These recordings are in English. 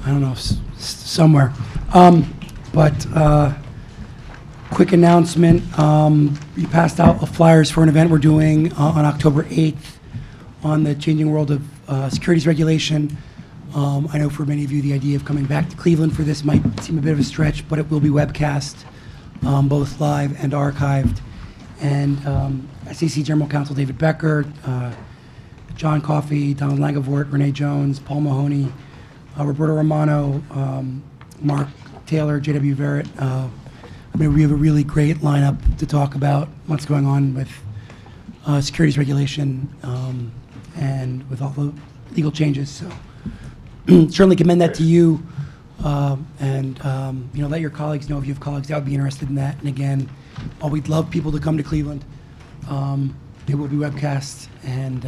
I don't know, somewhere. Quick announcement. We passed out flyers for an event we're doing on October 8th on the changing world of securities regulation. I know for many of you the idea of coming back to Cleveland for this might seem a bit of a stretch, but it will be webcast, both live and archived. And SEC General Counsel David Becker, John Coffey, Donald Langevort, Renee Jones, Paul Mahoney, Roberto Romano, Mark Taylor, J.W. Verrett. We have a really great lineup to talk about what's going on with securities regulation and with all the legal changes. So certainly commend that to you, and let your colleagues know if you have colleagues that would be interested in that. And again, we'd love people to come to Cleveland. It will be webcast, and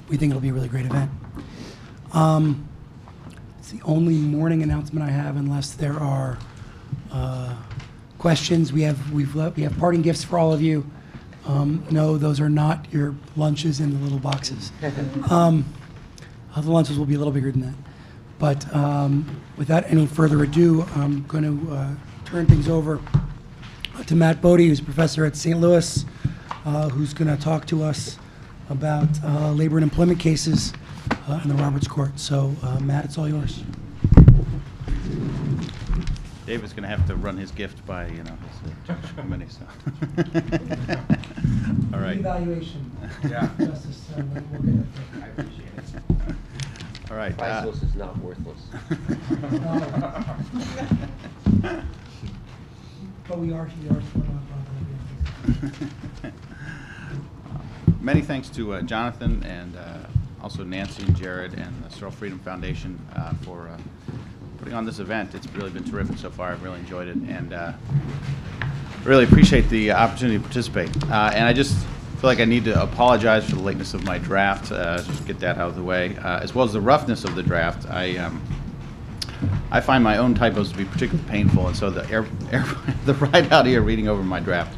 we think it'll be a really great event. It's the only morning announcement I have, unless there are questions. We have parting gifts for all of you. No, those are not your lunches in the little boxes. The lunches will be a little bigger than that. But without any further ado, I'm going to turn things over to Matt Bodie, who's a professor at St. Louis, who's going to talk to us about labor and employment cases in the Roberts Court. So, Matt, it's all yours. David's going to have to run his gift by, his judicial committee. So, all right. Evaluation. Yeah. Justice. We'll get it. I appreciate it. All right. Priceless is not worthless. But we are here. Many thanks to Jonathan and also Nancy and Jared and the Searle Freedom Foundation for putting on this event. It's really been terrific so far. I've really enjoyed it, and really appreciate the opportunity to participate. And I just feel like I need to apologize for the lateness of my draft, just get that out of the way, as well as the roughness of the draft. I find my own typos to be particularly painful, and so the ride out here reading over my draft,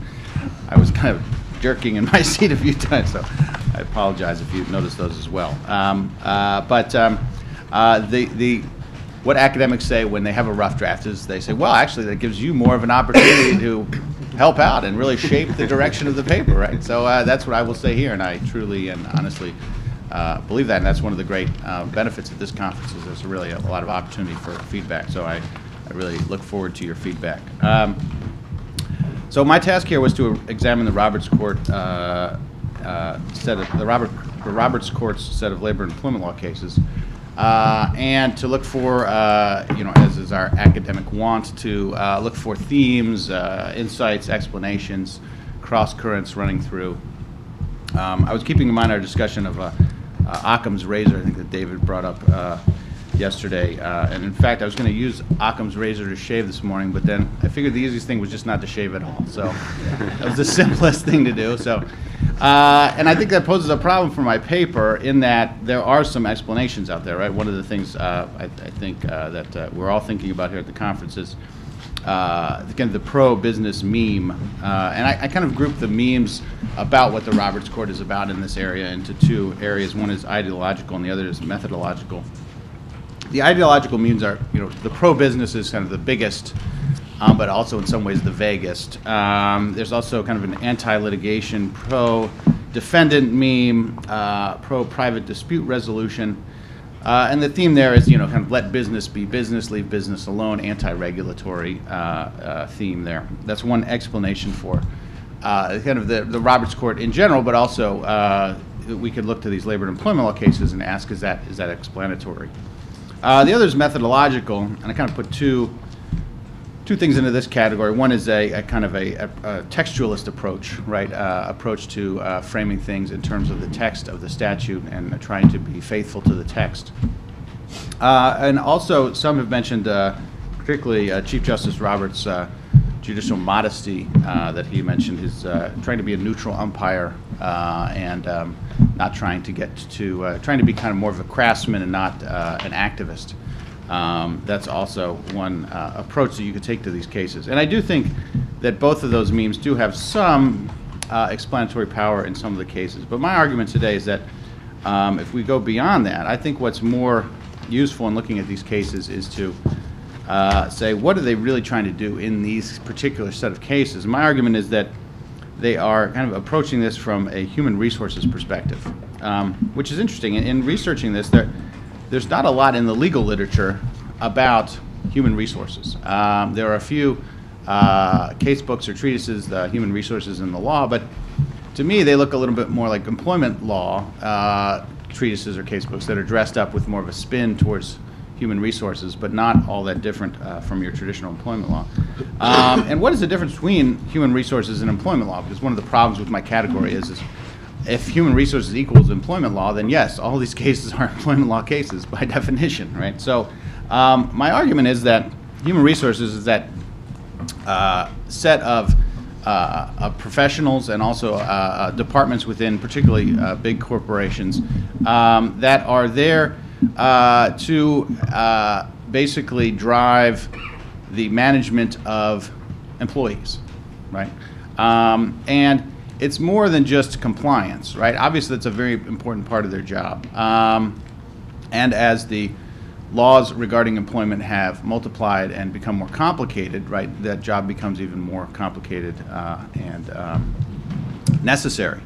I was kind of jerking in my seat a few times, so I apologize if you noticed those as well. What academics say when they have a rough draft is they say, well, actually, that gives you more of an opportunity to help out and really shape the direction of the paper, right? So that's what I will say here, and I truly and honestly believe that, and that's one of the great benefits of this conference is there's really a lot of opportunity for feedback. So I really look forward to your feedback. So my task here was to examine the Roberts Court Roberts Court's set of labor and employment law cases, and to look for, as is our academic want, to look for themes, insights, explanations, cross currents running through. I was keeping in mind our discussion of Occam's razor, I think that David brought up yesterday, and in fact I was going to use Occam's razor to shave this morning, but then I figured the easiest thing was just not to shave at all, so that was the simplest thing to do. So, and I think that poses a problem for my paper in that there are some explanations out there, right? One of the things I think that we're all thinking about here at the conference is kind of the pro-business meme, and I kind of group the memes about what the Roberts Court is about in this area into two areas. One is ideological and the other is methodological. The ideological means are, the pro-business is kind of the biggest, but also in some ways the vaguest. There's also kind of an anti-litigation, pro-defendant meme, pro-private dispute resolution. And the theme there is, kind of let business be business, leave business alone, anti-regulatory theme there. That's one explanation for kind of the Roberts Court in general, but also we could look to these labor and employment law cases and ask, is that explanatory? The other is methodological, and I kind of put two things into this category. One is a kind of a textualist approach, right? Approach to framing things in terms of the text of the statute and trying to be faithful to the text. And also, some have mentioned, particularly Chief Justice Roberts' judicial modesty that he mentioned, his trying to be a neutral umpire and not trying to get to, trying to be kind of more of a craftsman and not an activist. That's also one approach that you could take to these cases. And I do think that both of those memes do have some explanatory power in some of the cases. But my argument today is that if we go beyond that, I think what's more useful in looking at these cases is to say, what are they really trying to do in these particular set of cases? My argument is that they are kind of approaching this from a human resources perspective, which is interesting. In researching this, there's not a lot in the legal literature about human resources. There are a few case books or treatises, the human resources in the law, but to me they look a little bit more like employment law treatises or case books that are dressed up with more of a spin towards human resources, but not all that different from your traditional employment law. And what is the difference between human resources and employment law? Because one of the problems with my category is if human resources equals employment law, then yes, all these cases are employment law cases by definition, right? So my argument is that human resources is that set of professionals and also departments within particularly big corporations that are there to basically drive the management of employees, right? And it's more than just compliance, right? Obviously, that's a very important part of their job. And as the laws regarding employment have multiplied and become more complicated, right, that job becomes even more complicated and necessary.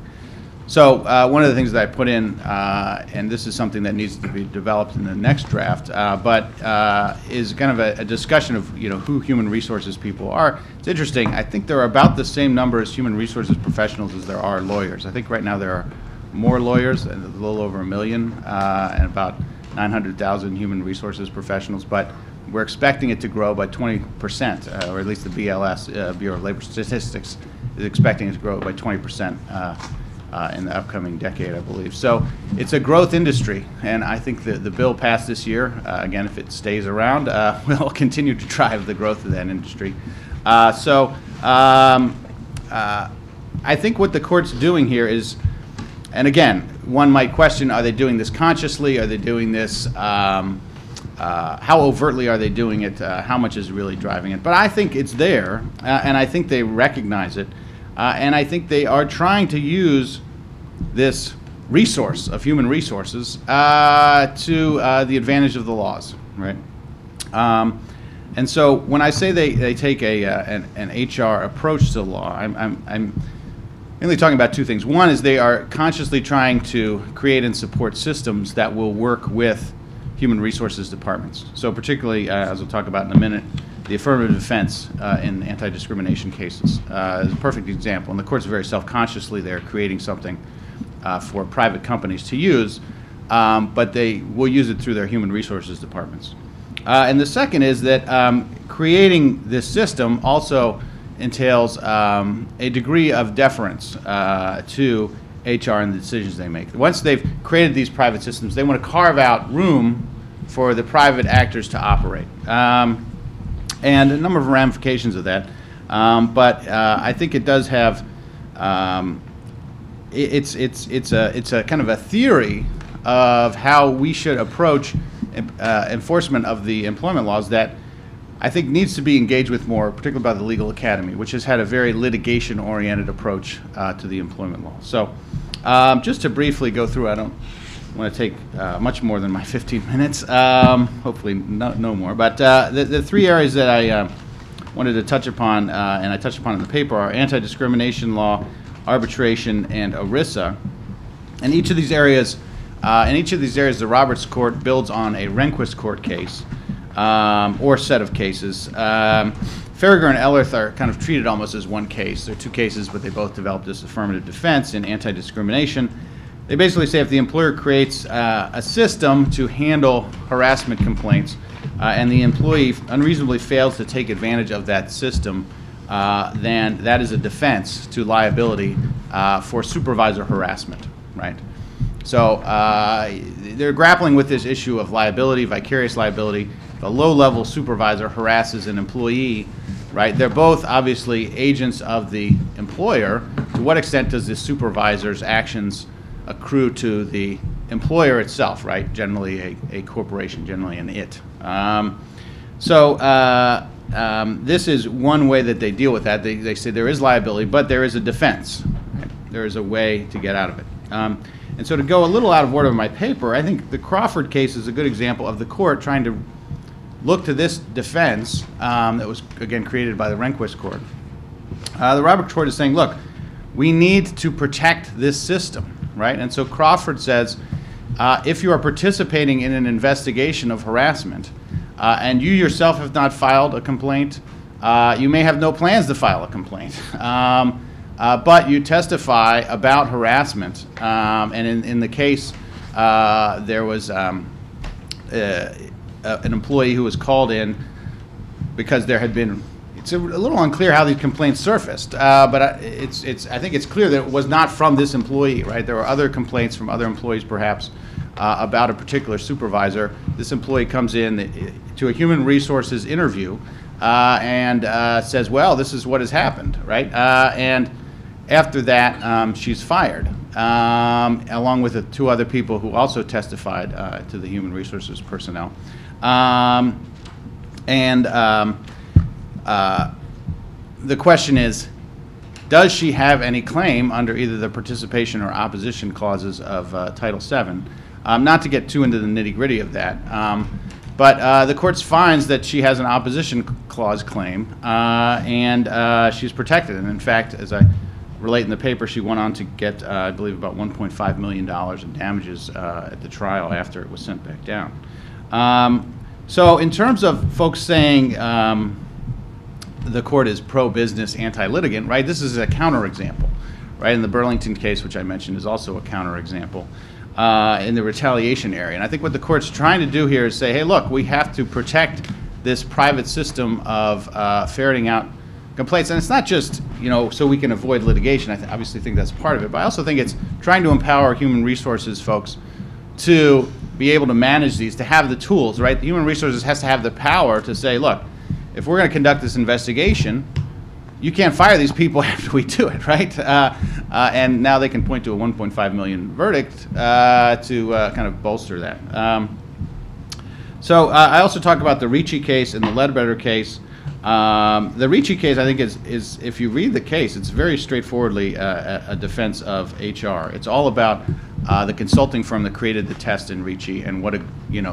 So one of the things that I put in, and this is something that needs to be developed in the next draft, but is kind of a discussion of who human resources people are. It's interesting. I think there are about the same number as human resources professionals as there are lawyers. I think right now there are more lawyers, a little over 1 million, and about 900,000 human resources professionals, but we're expecting it to grow by 20%, or at least the BLS, Bureau of Labor Statistics, is expecting it to grow by 20% in the upcoming decade, I believe. So it's a growth industry, and I think the bill passed this year, again, if it stays around, will continue to drive the growth of that industry. I think what the court's doing here is, and again, one might question, are they doing this consciously? Are they doing this, how overtly are they doing it? How much is really driving it? But I think it's there, and I think they recognize it, and I think they are trying to use this resource of human resources to the advantage of the laws, right? And so when I say they take an HR approach to the law, I'm mainly talking about two things. One is they are consciously trying to create and support systems that will work with human resources departments. So particularly, as we'll talk about in a minute, the affirmative defense in anti-discrimination cases is a perfect example. And the court's very self-consciously there creating something for private companies to use, but they will use it through their human resources departments. And the second is that creating this system also entails a degree of deference to HR and the decisions they make. Once they've created these private systems, they want to carve out room for the private actors to operate. And a number of ramifications of that. But I think it does have, it's a kind of a theory of how we should approach enforcement of the employment laws that I think needs to be engaged with more, particularly by the Legal Academy, which has had a very litigation-oriented approach to the employment law. So just to briefly go through, I don't want to take much more than my 15 minutes, hopefully no more. But the three areas that I wanted to touch upon, and I touched upon in the paper, are anti-discrimination law, arbitration, and Erisa. And each of these areas, the Roberts Court builds on a Rehnquist Court case, or set of cases. Farragher and Ellerth are kind of treated almost as one case. They're two cases, but they both developed this affirmative defense in anti-discrimination. They basically say if the employer creates a system to handle harassment complaints and the employee unreasonably fails to take advantage of that system, then that is a defense to liability for supervisor harassment, right? So they're grappling with this issue of liability, vicarious liability. If a low-level supervisor harasses an employee, right, they're both obviously agents of the employer. To what extent does the supervisor's actions accrue to the employer itself, right? Generally a corporation, generally an it. This is one way that they deal with that. They say there is liability, but there is a defense. Right? There is a way to get out of it. And so to go a little out of order of my paper, I think the Crawford case is a good example of the court trying to look to this defense that was, again, created by the Rehnquist court. The Robert court is saying, look, we need to protect this system, right? And so Crawford says, if you are participating in an investigation of harassment and you yourself have not filed a complaint, you may have no plans to file a complaint. But you testify about harassment, and in the case, there was an employee who was called in because there had been, it's a little unclear how these complaints surfaced, but I think it's clear that it was not from this employee, right? There were other complaints from other employees perhaps about a particular supervisor. This employee comes in to a human resources interview and says, well, this is what has happened, right? And after that, she's fired, along with the 2 other people who also testified to the human resources personnel. The question is, does she have any claim under either the participation or opposition clauses of Title VII? Not to get too into the nitty-gritty of that, but the court finds that she has an opposition clause claim, and she's protected. And in fact, as I relate in the paper, she went on to get, I believe, about $1.5 million in damages at the trial after it was sent back down. So in terms of folks saying the court is pro-business, anti-litigant, right, this is a counterexample, right? In the Burlington case, which I mentioned, is also a counterexample in the retaliation area. And I think what the court's trying to do here is say, hey, look, we have to protect this private system of ferreting out complaints. And it's not just, so we can avoid litigation. I obviously think that's part of it. But I also think it's trying to empower human resources folks to be able to manage these, to have the tools, right? The human resources has to have the power to say, look, if we're going to conduct this investigation, you can't fire these people after we do it, right? And now they can point to a $1.5 million verdict to kind of bolster that. So I also talk about the Richie case and the Ledbetter case. The Richie case, I think, is if you read the case, it's very straightforwardly a defense of HR. It's all about the consulting firm that created the test in Richie and what a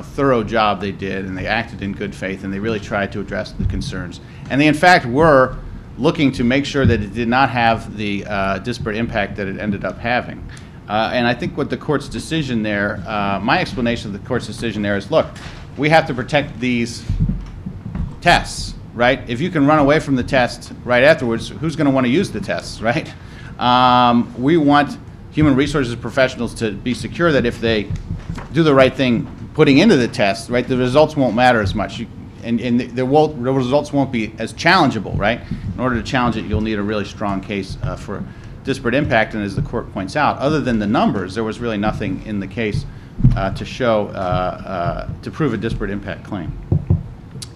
thorough job they did, and they acted in good faith, and they really tried to address the concerns. And they, in fact, were looking to make sure that it did not have the disparate impact that it ended up having. And I think what the court's decision there, my explanation of the court's decision there is, look, we have to protect these tests, right? If you can run away from the test right afterwards, who's going to want to use the tests, right? We want human resources professionals to be secure that if they do the right thing putting into the test, right, the results won't matter as much. And the results won't be as challengeable, right? In order to challenge it, you'll need a really strong case for disparate impact. And as the court points out, other than the numbers, there was really nothing in the case to show, to prove a disparate impact claim.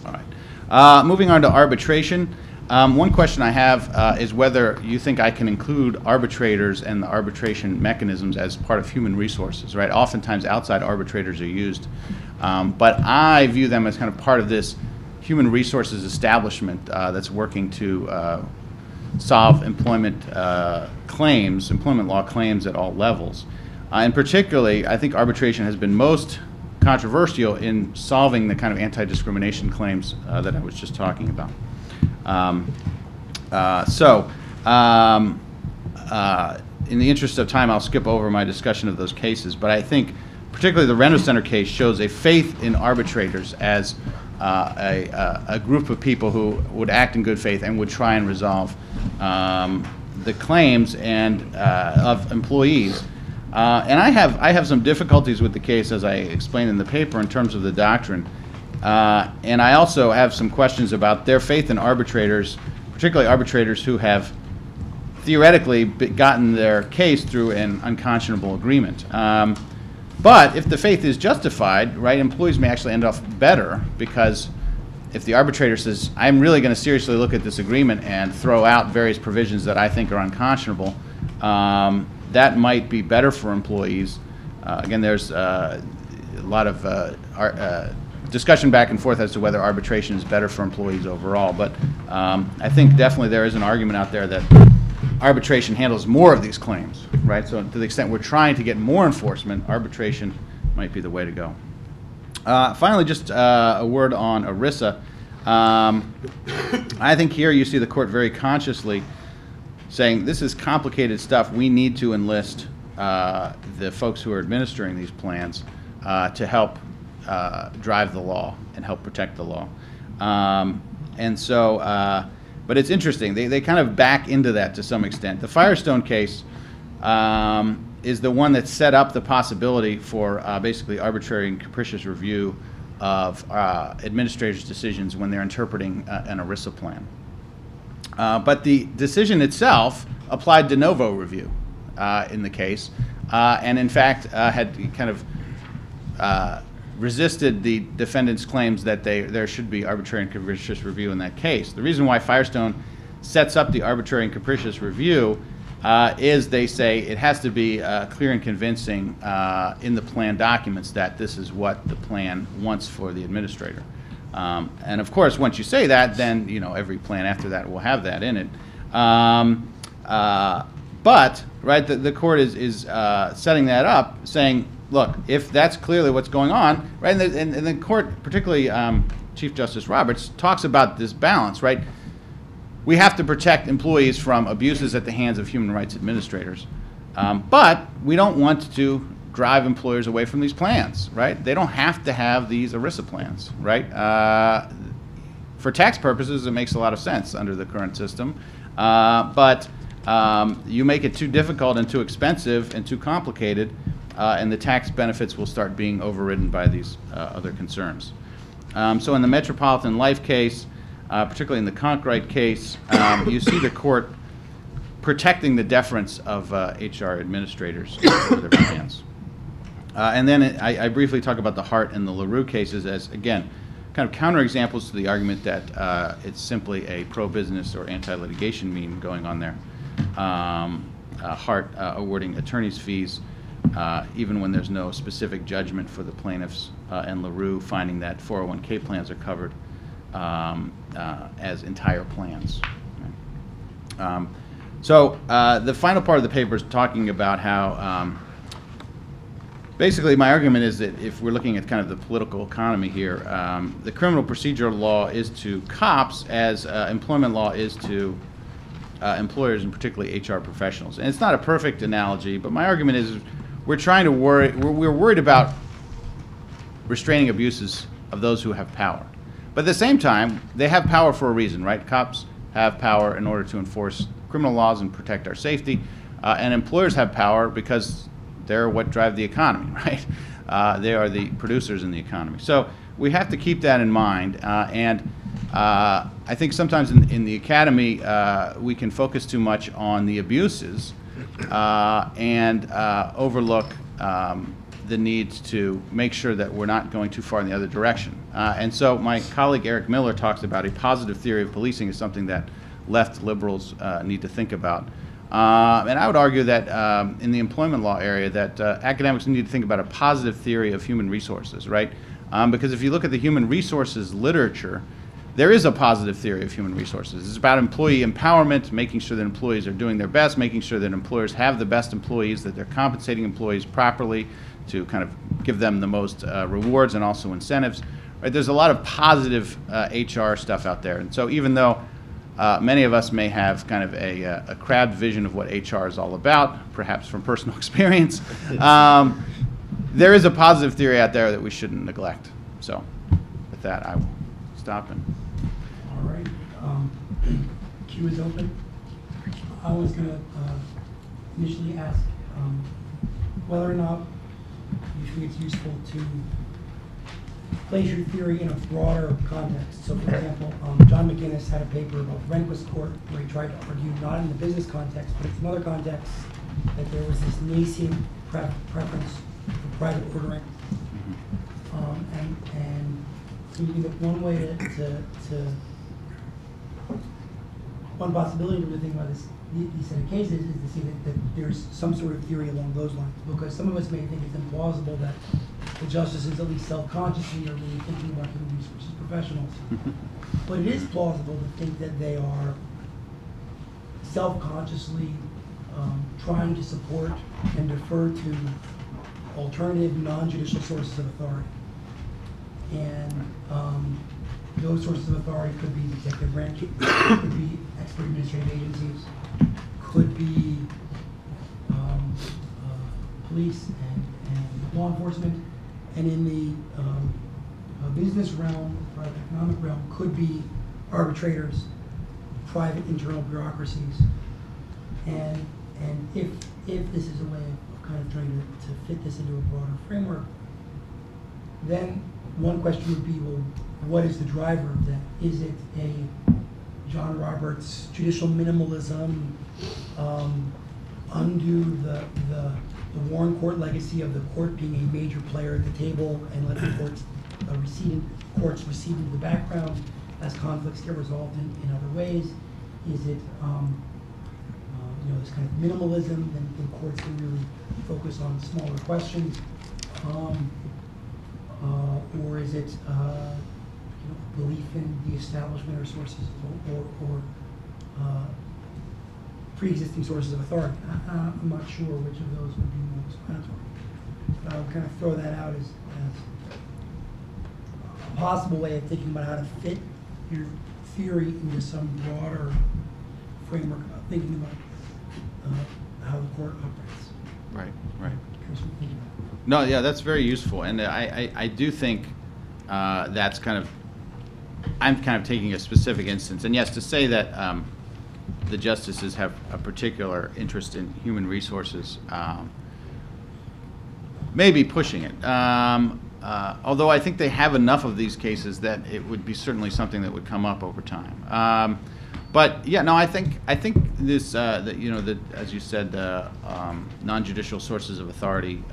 All right. Moving on to arbitration. One question I have is whether you think I can include arbitrators and the arbitration mechanisms as part of human resources, right? Oftentimes outside arbitrators are used, but I view them as kind of part of this human resources establishment that's working to solve employment claims, employment law claims at all levels. And particularly, I think arbitration has been most controversial in solving the kind of anti-discrimination claims that I was just talking about. In the interest of time, I'll skip over my discussion of those cases, but I think particularly the Renner Center case shows a faith in arbitrators as a group of people who would act in good faith and would try and resolve the claims and of employees. And I have some difficulties with the case, as I explained in the paper, in terms of the doctrine. And I also have some questions about their faith in arbitrators, particularly arbitrators who have theoretically gotten their case through an unconscionable agreement. But if the faith is justified, right, employees may actually end up better, because if the arbitrator says, I'm really going to seriously look at this agreement and throw out various provisions that I think are unconscionable, that might be better for employees. Again, there's a lot of discussion back and forth as to whether arbitration is better for employees overall, but I think definitely there is an argument out there that arbitration handles more of these claims, right? So to the extent we're trying to get more enforcement, arbitration might be the way to go. Finally, just a word on Erisa. I think here you see the court very consciously saying this is complicated stuff. We need to enlist the folks who are administering these plans to help drive the law and help protect the law. And so, but it's interesting. They kind of back into that to some extent. The Firestone case is the one that set up the possibility for basically arbitrary and capricious review of administrators' decisions when they're interpreting an Erisa plan. But the decision itself applied de novo review in the case, and in fact had kind of resisted the defendant's claims that there should be arbitrary and capricious review in that case. The reason why Firestone sets up the arbitrary and capricious review is they say it has to be clear and convincing in the plan documents that this is what the plan wants for the administrator. And of course, once you say that, then every plan after that will have that in it. But right, the court is setting that up, saying, look, if that's clearly what's going on, right, and the court, particularly Chief Justice Roberts, talks about this balance, right? We have to protect employees from abuses at the hands of human rights administrators, but we don't want to drive employers away from these plans, right? They don't have to have these Erisa plans, right? For tax purposes, it makes a lot of sense under the current system, but you make it too difficult and too expensive and too complicated, and the tax benefits will start being overridden by these other concerns. So in the Metropolitan Life case, particularly in the Conkright case, you see the court protecting the deference of HR administrators for their plans. And then I briefly talk about the Hart and the LaRue cases as, again, kind of counterexamples to the argument that it's simply a pro-business or anti-litigation meme going on there. Hart awarding attorney's fees even when there's no specific judgment for the plaintiffs, and LaRue finding that 401k plans are covered as entire plans. So the final part of the paper is talking about how basically my argument is that if we're looking at kind of the political economy here, the criminal procedural law is to cops as employment law is to employers and particularly HR professionals. And it's not a perfect analogy, but my argument is we're worried about restraining abuses of those who have power. But at the same time, they have power for a reason, right? Cops have power in order to enforce criminal laws and protect our safety, and employers have power because they're what drive the economy, right? They are the producers in the economy. So we have to keep that in mind, and I think sometimes in the academy we can focus too much on the abuses and overlook the need to make sure that we're not going too far in the other direction. And so my colleague Eric Miller talks about a positive theory of policing as something that left liberals need to think about. And I would argue that in the employment law area that academics need to think about a positive theory of human resources, right? Because if you look at the human resources literature, there is a positive theory of human resources. It's about employee empowerment, making sure that employees are doing their best, making sure that employers have the best employees, that they're compensating employees properly to kind of give them the most rewards and also incentives. Right? There's a lot of positive HR stuff out there. And so even though many of us may have kind of a crabbed vision of what HR is all about, perhaps from personal experience, there is a positive theory out there that we shouldn't neglect. So with that, I will stop. All right. Queue is open. I was going to initially ask whether or not you think it's useful to place your theory in a broader context. So, for example, John McInnes had a paper about Rehnquist Court where he tried to argue, not in the business context, but in some other context, that there was this nascent preference for private ordering. And so you think that one way one possibility to think about these set of cases is to see that there's some sort of theory along those lines, because some of us may think it's implausible that the justices, at least self-consciously, are really thinking about human resources professionals. But it is plausible to think that they are self-consciously trying to support and defer to alternative non-judicial sources of authority. And those sources of authority could be the executive branch, could be expert administrative agencies, could be police and law enforcement, and in the business realm, private economic realm, could be arbitrators, private internal bureaucracies, and if this is a way of kind of trying to fit this into a broader framework, then one question would be, well, what is the driver of that? Is it a John Roberts judicial minimalism, undo the Warren Court legacy of the court being a major player at the table and let the courts recede into the background as conflicts get resolved in other ways? Is it this kind of minimalism, and courts can really focus on smaller questions, or is it belief in the establishment or sources or pre-existing sources of authority? I'm not sure which of those would be more explanatory. But I would kind of throw that out as a possible way of thinking about how to fit your theory into some broader framework about thinking about how the court operates. Right. No, yeah, that's very useful, and I do think that's kind of, I'm kind of taking a specific instance, and yes, to say that the justices have a particular interest in human resources, maybe pushing it. Although I think they have enough of these cases that it would be certainly something that would come up over time. But yeah, no, I think this, that, as you said, the non-judicial sources of authority.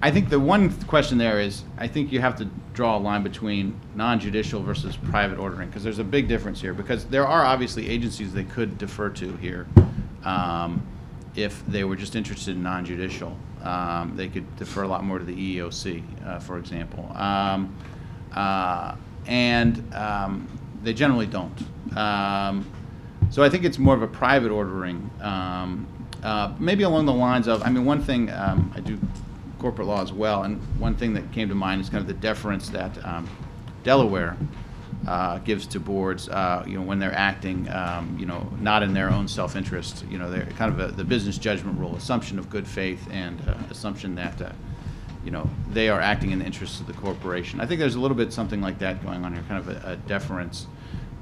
I think the one question there is, I think you have to draw a line between non-judicial versus private ordering, because there's a big difference here. Because there are obviously agencies they could defer to here, if they were just interested in non-judicial. They could defer a lot more to the EEOC, for example, and they generally don't. So I think it's more of a private ordering, maybe along the lines of, one thing, I do corporate law as well, and one thing that came to mind is kind of the deference that Delaware gives to boards, when they're acting, not in their own self-interest. They're kind of the business judgment rule, assumption of good faith, and assumption that, they are acting in the interests of the corporation. I think there's a little bit something like that going on here, kind of a deference.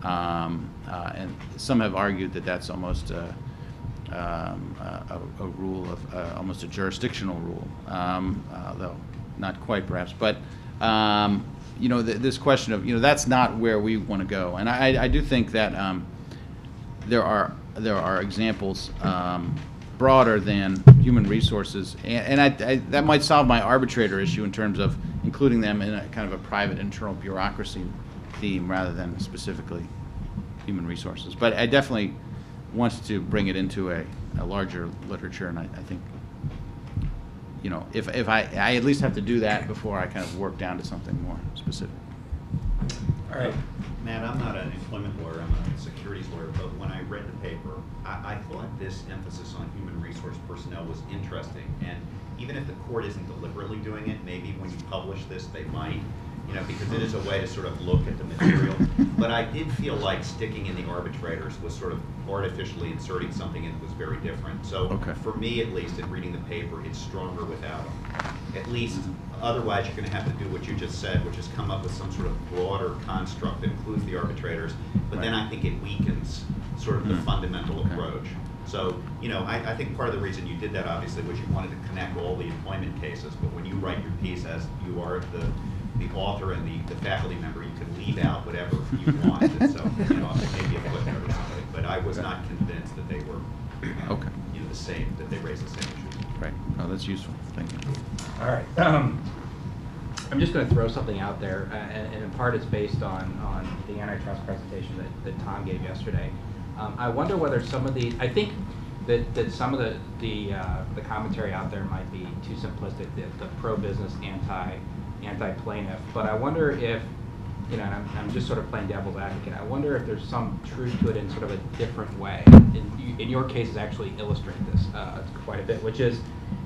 And some have argued that that's almost a rule of almost a jurisdictional rule, though not quite perhaps. But this question of that's not where we want to go. And I do think that there are examples broader than human resources, and that might solve my arbitrator issue in terms of including them in a kind of a private internal bureaucracy theme rather than specifically human resources. But I definitely want to bring it into a larger literature, and I think, if I at least have to do that before I kind of work down to something more specific. All right. Matt, I'm not an employment lawyer, I'm a securities lawyer, but when I read the paper, I thought this emphasis on human resource personnel was interesting. And even if the court isn't deliberately doing it, maybe when you publish this, they might, because it is a way to sort of look at the material. But I did feel like sticking in the arbitrators was sort of artificially inserting something that was very different. So for me, at least, in reading the paper, it's stronger without them. At least, otherwise you're going to have to do what you just said, which is come up with some sort of broader construct that includes the arbitrators. But then I think it weakens sort of the fundamental approach. So, I think part of the reason you did that, obviously, was you wanted to connect all the employment cases. But when you write your piece as you are the author and the faculty member, you can leave out whatever you want. And so, maybe a footnote or something. But I was not convinced that they were, the same, that they raised the same issues. Right. Oh, that's useful. Thank you. All right. I'm just going to throw something out there, and in part it's based on the antitrust presentation that Tom gave yesterday. I wonder whether some of these, I think that some of the commentary out there might be too simplistic, the pro-business, anti-plaintiff, but I wonder if you know, and I'm just sort of playing devil's advocate. I wonder if there's some truth to it in sort of a different way. In your cases, actually illustrate this quite a bit, which is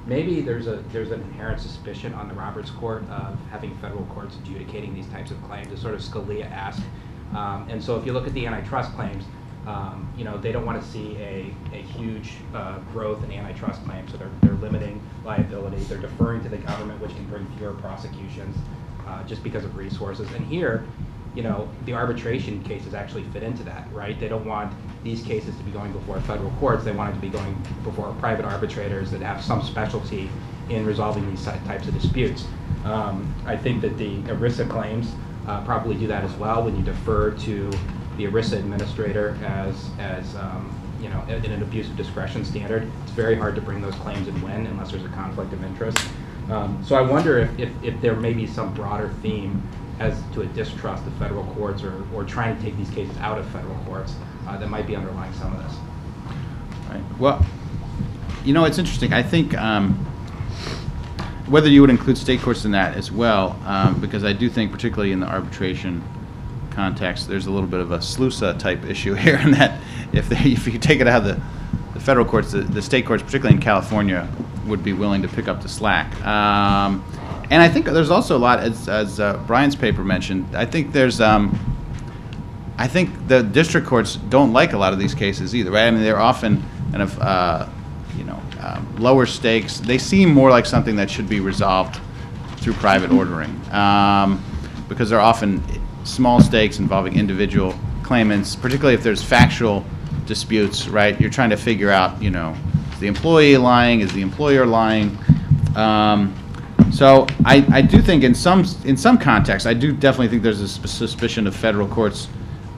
maybe there's an inherent suspicion on the Roberts Court of having federal courts adjudicating these types of claims, as sort of Scalia-esque. And so if you look at the antitrust claims, you know, they don't want to see a huge growth in antitrust claims, so they're limiting liability. They're deferring to the government, which can bring fewer prosecutions just because of resources. And here, you know, the arbitration cases actually fit into that, right? They don't want these cases to be going before federal courts. They want it to be going before private arbitrators that have some specialty in resolving these types of disputes. I think that the Erisa claims probably do that as well when you defer to the Erisa administrator as you know, in an abuse of discretion standard. It's very hard to bring those claims and win unless there's a conflict of interest. So I wonder if there may be some broader theme as to a distrust of federal courts or trying to take these cases out of federal courts that might be underlying some of this. Right. Well, you know, it's interesting. I think whether you would include state courts in that as well, because I do think particularly in the arbitration context, there's a little bit of a SLUSA type issue here in that if you take it out of the federal courts, the state courts, particularly in California, would be willing to pick up the slack. And I think there's also a lot, as Brian's paper mentioned, I think there's, I think the district courts don't like a lot of these cases either, right? I mean, they're often kind of, you know, lower stakes. They seem more like something that should be resolved through private ordering, because they're often small stakes involving individual claimants, particularly if there's factual disputes, right? You're trying to figure out, you know, is the employee lying? Is the employer lying? So I do think in some contexts, I do definitely think there's a suspicion of federal courts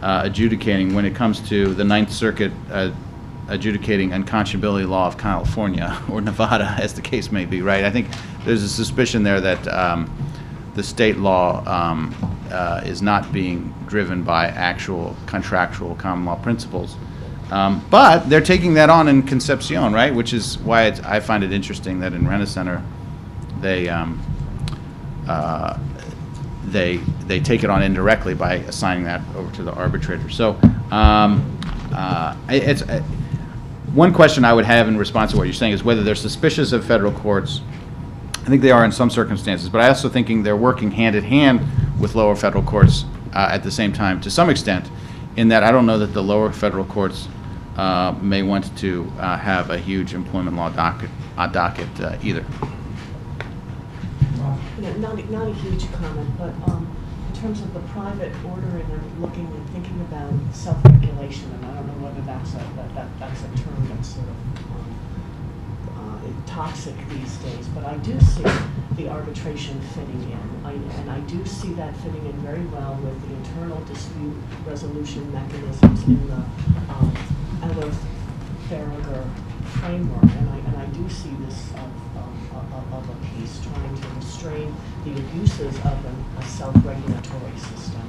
adjudicating when it comes to the Ninth Circuit adjudicating unconscionability law of California or Nevada, as the case may be, right? I think there's a suspicion there that the state law is not being driven by actual contractual common law principles. But they're taking that on in Concepcion, right? Which is why I find it interesting that in Rent-A-Center they take it on indirectly by assigning that over to the arbitrator. So it's one question I would have in response to what you're saying is whether they're suspicious of federal courts. I think they are in some circumstances, but I also think they're working hand in hand with lower federal courts at the same time to some extent, in that I don't know that the lower federal courts may want to have a huge employment law docket either. Not a huge comment, but in terms of the private ordering, I'm looking and thinking about self-regulation, and I don't know whether that's a term that's sort of toxic these days, but I do see the arbitration fitting in, and I do see that fitting in very well with the internal dispute resolution mechanisms in the Eller-Farragher framework, and I do see this of a piece trying to restrain the abuses of a self-regulatory system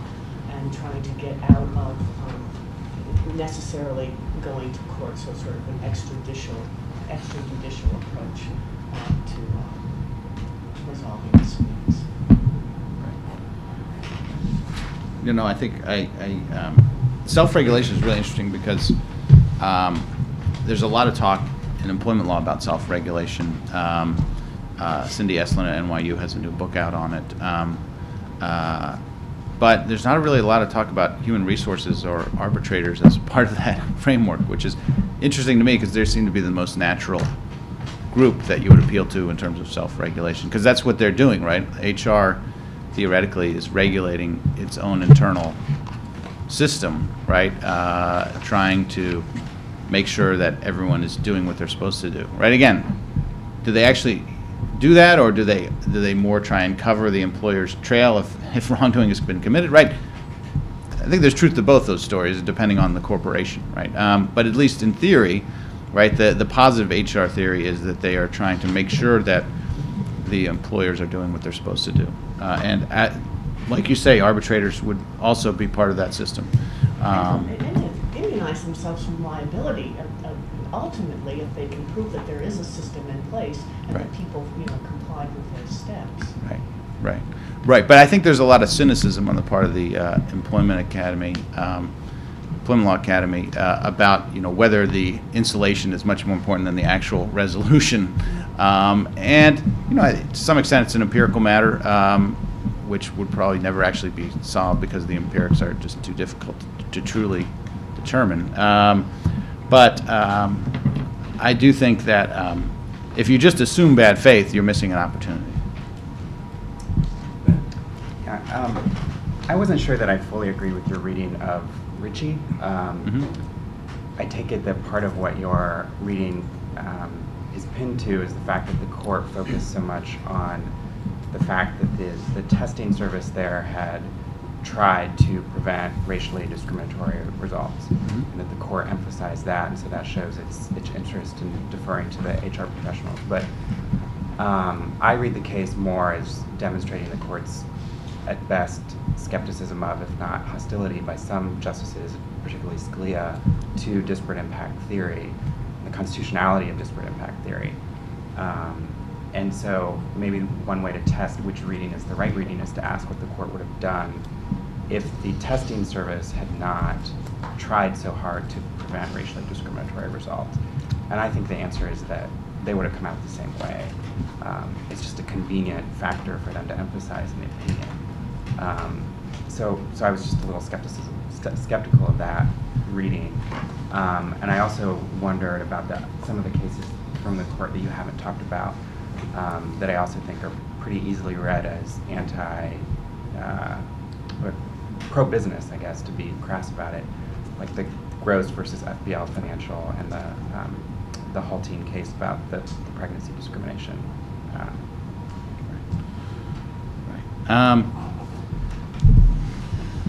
and trying to get out of necessarily going to court, so sort of an extrajudicial approach to resolving disputes. You know, I think self-regulation is really interesting because there's a lot of talk in employment law about self-regulation. Cindy Eslin at NYU has a new book out on it. But there's not really a lot of talk about human resources or arbitrators as part of that framework, which is interesting to me because they seem to be the most natural group that you would appeal to in terms of self-regulation, because that's what they're doing, right? HR theoretically is regulating its own internal system, right? Trying to make sure that everyone is doing what they're supposed to do, right? Again, do they actually do that, or do they more try and cover the employer's trail if wrongdoing has been committed, right? I think there's truth to both those stories, depending on the corporation, right? But at least in theory, right, the positive HR theory is that they are trying to make sure that the employers are doing what they're supposed to do. Like you say, arbitrators would also be part of that system. And immunize themselves from liability, ultimately, if they can prove that there is a system in place and right. that people, complied with those steps. Right. Right, right. But I think there's a lot of cynicism on the part of the Employment Law Academy about whether the insulation is much more important than the actual resolution, and to some extent it's an empirical matter, which would probably never actually be solved because the empirics are just too difficult to truly determine. But I do think that if you just assume bad faith, you're missing an opportunity. Yeah, I wasn't sure that I fully agree with your reading of Richie. I take it that part of what your reading is pinned to is the fact that the court focused so much on the fact that the testing service there had tried to prevent racially discriminatory results, and that the court emphasized that, and so that shows its interest in deferring to the HR professionals. But I read the case more as demonstrating the court's, at best, skepticism of, if not hostility by some justices, particularly Scalia, to disparate impact theory, the constitutionality of disparate impact theory. And so maybe one way to test which reading is the right reading is to ask what the court would have done if the testing service had not tried so hard to prevent racially discriminatory results. And I think the answer is that they would have come out the same way. It's just a convenient factor for them to emphasize in the opinion. So I was just a little skeptical of that reading. And I also wondered about some of the cases from the court that you haven't talked about, that I also think are pretty easily read as pro-business, I guess, to be crass about it, like the Gross versus FBL Financial and the Haltine case about the pregnancy discrimination. Right.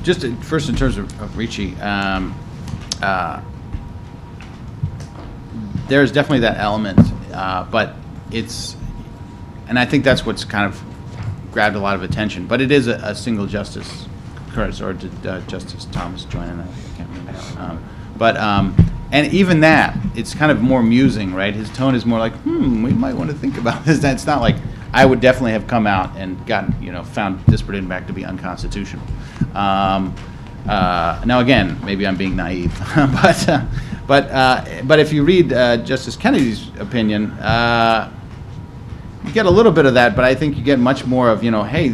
Just first in terms of Richie, there's definitely that element, but it's, and I think that's what's kind of grabbed a lot of attention, but it is a single justice concurrence, or did Justice Thomas join in that? I can't remember. And even that, it's kind of more musing, right? His tone is more like, we might want to think about this. That's not like, I would definitely have come out and found disparate impact to be unconstitutional. Now again, maybe I'm being naive, but if you read Justice Kennedy's opinion, you get a little bit of that, but I think you get much more of, hey,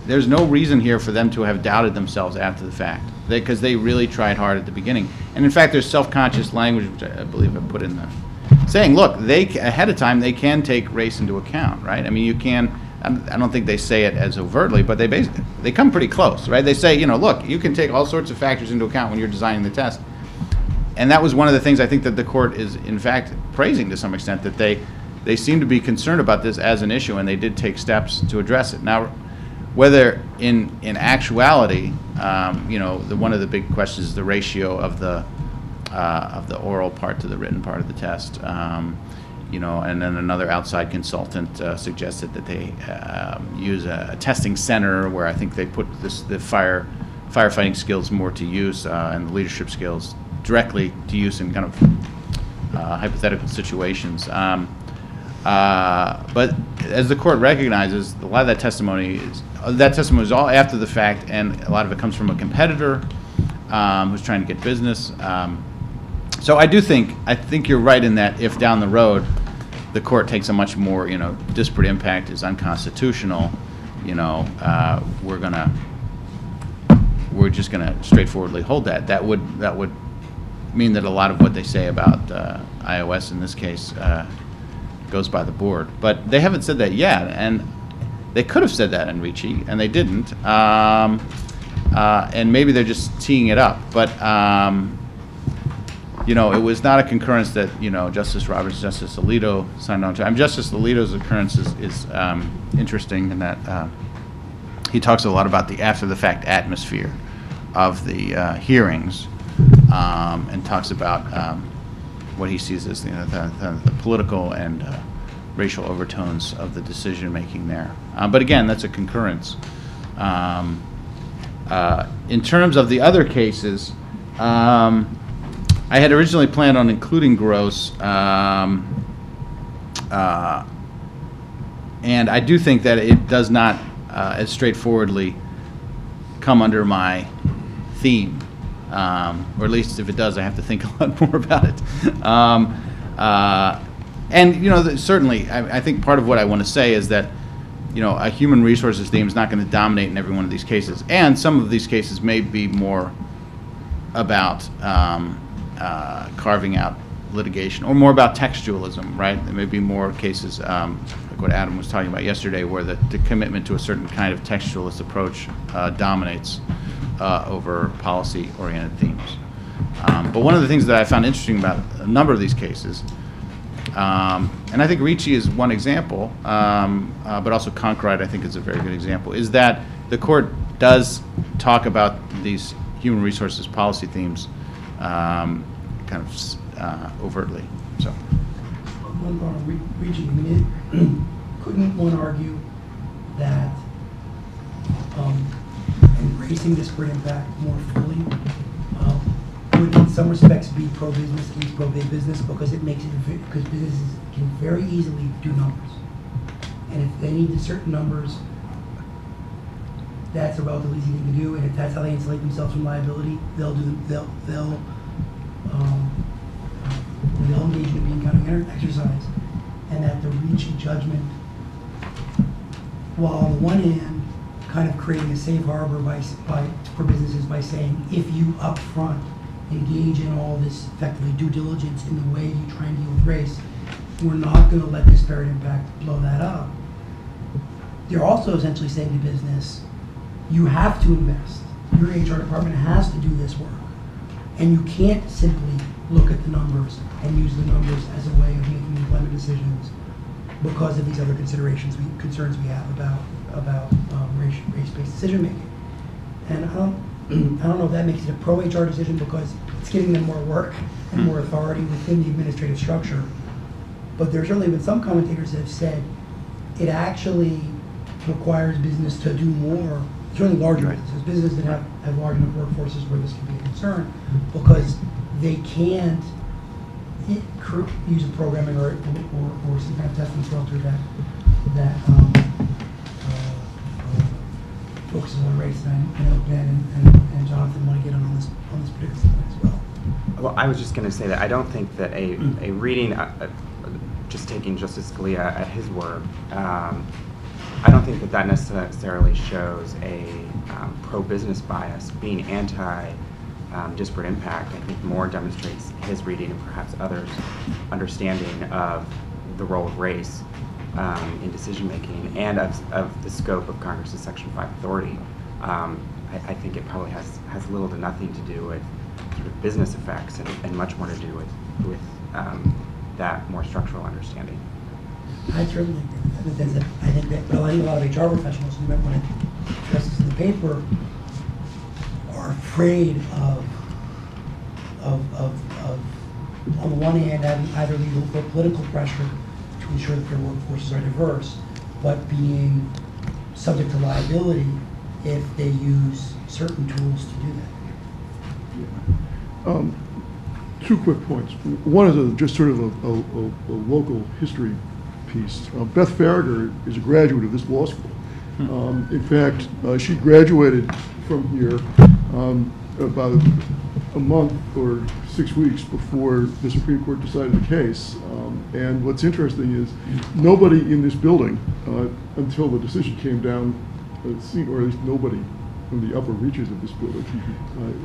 there's no reason here for them to have doubted themselves after the fact, because they really tried hard at the beginning. And in fact, there's self-conscious language, which I believe I put in the saying, look, they ahead of time they can take race into account, right? I mean, you can. I don't think they say it as overtly, but they come pretty close, right? They say, look, you can take all sorts of factors into account when you're designing the test. And that was one of the things I think that the court is, in fact, praising to some extent, that they seem to be concerned about this as an issue, and they did take steps to address it. Now, whether in actuality, one of the big questions is the ratio of the oral part to the written part of the test. And then another outside consultant suggested that they use a testing center where I think they put the firefighting skills more to use and the leadership skills directly to use in kind of hypothetical situations. But as the court recognizes, a lot of that testimony is all after the fact, and a lot of it comes from a competitor who's trying to get business. So I think you're right in that if down the road the court takes a much more, disparate impact is unconstitutional, we're just gonna straightforwardly hold that. That would mean that a lot of what they say about iOS in this case goes by the board. But they haven't said that yet, and they could have said that in Richie, and they didn't. And maybe they're just teeing it up. But it was not a concurrence that Justice Roberts, Justice Alito signed on to. Justice Alito's occurrence is interesting in that he talks a lot about the after-the-fact atmosphere of the hearings, and talks about what he sees as the political and racial overtones of the decision-making there. But again, that's a concurrence. In terms of the other cases, I had originally planned on including Gross, and I do think that it does not as straightforwardly come under my theme, or at least if it does, I have to think a lot more about it. And certainly, I think part of what I want to say is that a human resources theme is not going to dominate in every one of these cases, and some of these cases may be more about carving out litigation, or more about textualism, right? There may be more cases, like what Adam was talking about yesterday, where the commitment to a certain kind of textualist approach dominates over policy-oriented themes. But one of the things that I found interesting about a number of these cases, and I think Richie is one example, but also Conkrite I think is a very good example, is that the court does talk about these human resources policy themes kind of overtly. So, One part on Richie, couldn't one argue that embracing disparate impact more fully would in some respects be pro-business against pro-big business, because it makes it, because businesses can very easily do numbers, and if they need certain numbers, that's a relatively easy thing to do, and if that's how they insulate themselves from liability, they'll engage in a bean counting exercise, and that the Richie judgment, while on the one hand kind of creating a safe harbor for businesses by saying, if you upfront engage in all this effectively due diligence in the way you try and deal with race, we're not going to let disparate impact blow that up. They're also essentially saying to business, you have to invest. Your HR department has to do this work. And you can't simply look at the numbers and use the numbers as a way of making employment decisions because of these other concerns we have about race-based decision making. And I don't know if that makes it a pro-HR decision because it's giving them more work and more authority within the administrative structure. But there's certainly been some commentators that have said it actually requires business to do more, certainly larger businesses that have large enough workforces where this can be a concern, because they can't use a programming or some kind of testing filter that focuses on race. And I know Ben and Jonathan want to get on this particular thing as well. Well, I was just going to say that I don't think that a reading, just taking Justice Scalia at his word, I don't think that necessarily shows a pro-business bias. Being anti-disparate impact, I think more demonstrates his reading and perhaps others' understanding of the role of race in decision-making and of the scope of Congress's Section 5 authority. I think it probably has little to nothing to do with sort of business effects and much more to do with that more structural understanding. I certainly agree with that. I think that, well, I think a lot of HR professionals who want to address this in the paper are afraid of on the one hand, having either legal or political pressure to ensure that their workforces are diverse, but being subject to liability if they use certain tools to do that. Two quick points. One is just sort of a local history piece. Beth Farragher is a graduate of this law school. In fact, she graduated from here about a month or 6 weeks before the Supreme Court decided the case. And what's interesting is nobody in this building, until the decision came down, or at least nobody from the upper reaches of this building,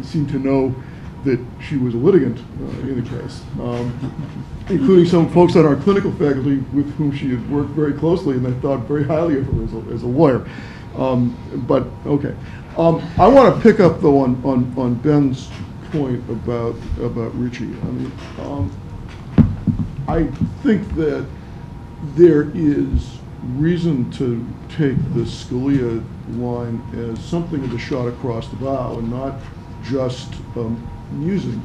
seemed to know that she was a litigant in the case, including some folks on our clinical faculty with whom she had worked very closely, and they thought very highly of her as a lawyer. But okay, I want to pick up though on Ben's point about Richie. I mean, I think that there is reason to take the Scalia line as something of a shot across the bow and not just musing.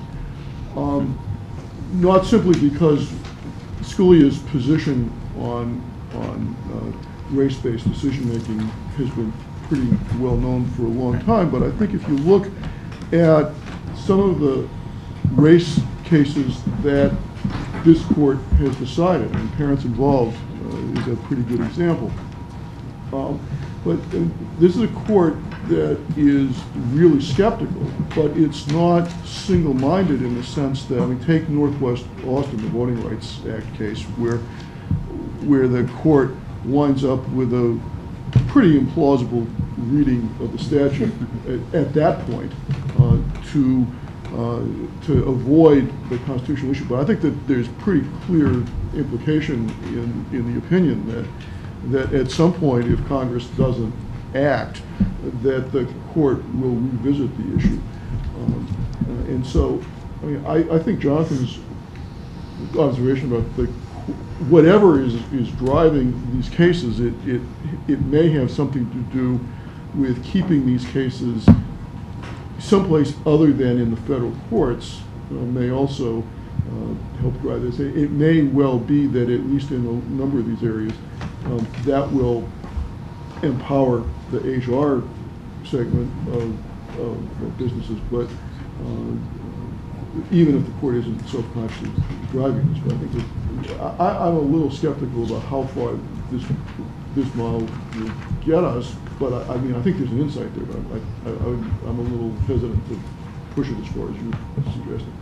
Not simply because Scalia's position on race-based decision-making has been pretty well known for a long time, but I think if you look at some of the race cases that this court has decided, and Parents Involved is a pretty good example, But this is a court that is really skeptical, but it's not single-minded in the sense that, I mean, take Northwest Austin, the Voting Rights Act case, where the court winds up with a pretty implausible reading of the statute at that point to avoid the constitutional issue. But I think that there's pretty clear implication in the opinion that at some point, if Congress doesn't act, that the court will revisit the issue. And so, I mean, I think Jonathan's observation about whatever is driving these cases, it may have something to do with keeping these cases someplace other than in the federal courts, may also help drive this. It may well be that at least in a number of these areas, that will empower the HR segment of businesses, but even if the court isn't self-consciously driving this. But I think that I'm a little skeptical about how far this model will get us, but I mean, I think there's an insight there, but I'm a little hesitant to push it as far as you suggested.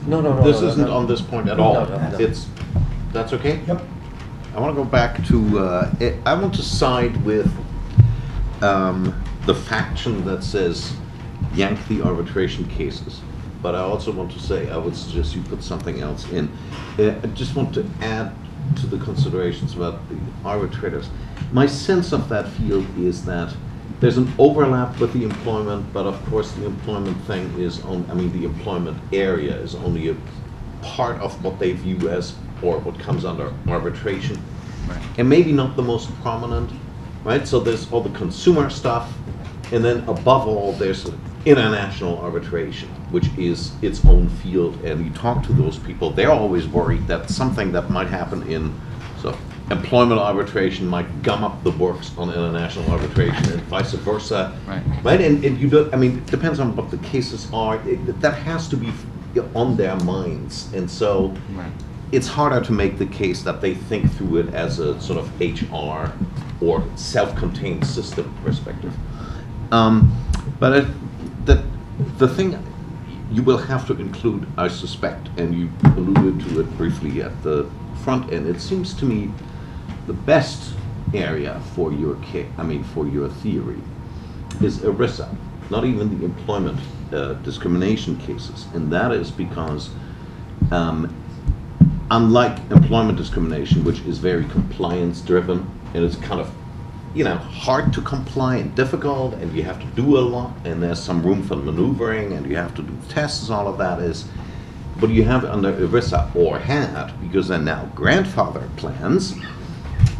No. This isn't on this point at all. No. That's okay? Yep. I want to go back to, I want to side with the faction that says yank the arbitration cases. But I also want to say, I would suggest you put something else in. I just want to add to the considerations about the arbitrators. My sense of that field is that there's an overlap with the employment, but of course the employment thing is the employment area is only a part of what they view as, or what comes under arbitration. Right. And maybe not the most prominent, right? So there's all the consumer stuff, and then above all, there's international arbitration, which is its own field. And you talk to those people, they're always worried that something that might happen in employment arbitration might gum up the works on international arbitration, and vice versa. Right. And you don't, it depends on what the cases are. That has to be on their minds. And so Right. it's harder to make the case that they think through it as a sort of HR or self-contained system perspective. But the thing you will have to include, I suspect, and you alluded to it briefly at the front end, it seems to me the best area for your for your theory is ERISA, not even the employment discrimination cases. And that is because unlike employment discrimination, which is very compliance driven, and it's kind of hard to comply and difficult, and you have to do a lot, and there's some room for maneuvering, and you have to do tests, all of that is. But you have under ERISA, or had, because they're now grandfather plans,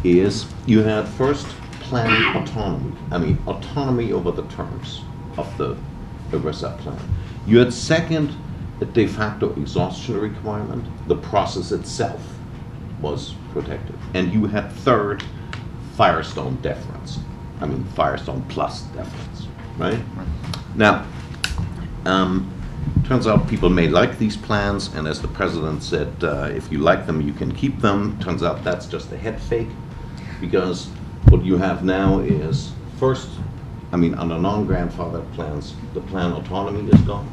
is you had first plan autonomy. Autonomy over the terms of the ERISA plan. You had second, a de facto exhaustion requirement. The process itself was protected. And you had third, Firestone deference. Firestone plus deference, right? Now, turns out people may like these plans, and as the president said, if you like them, you can keep them. Turns out that's just a head fake, because what you have now is, first, under non-grandfather plans, the plan autonomy is gone.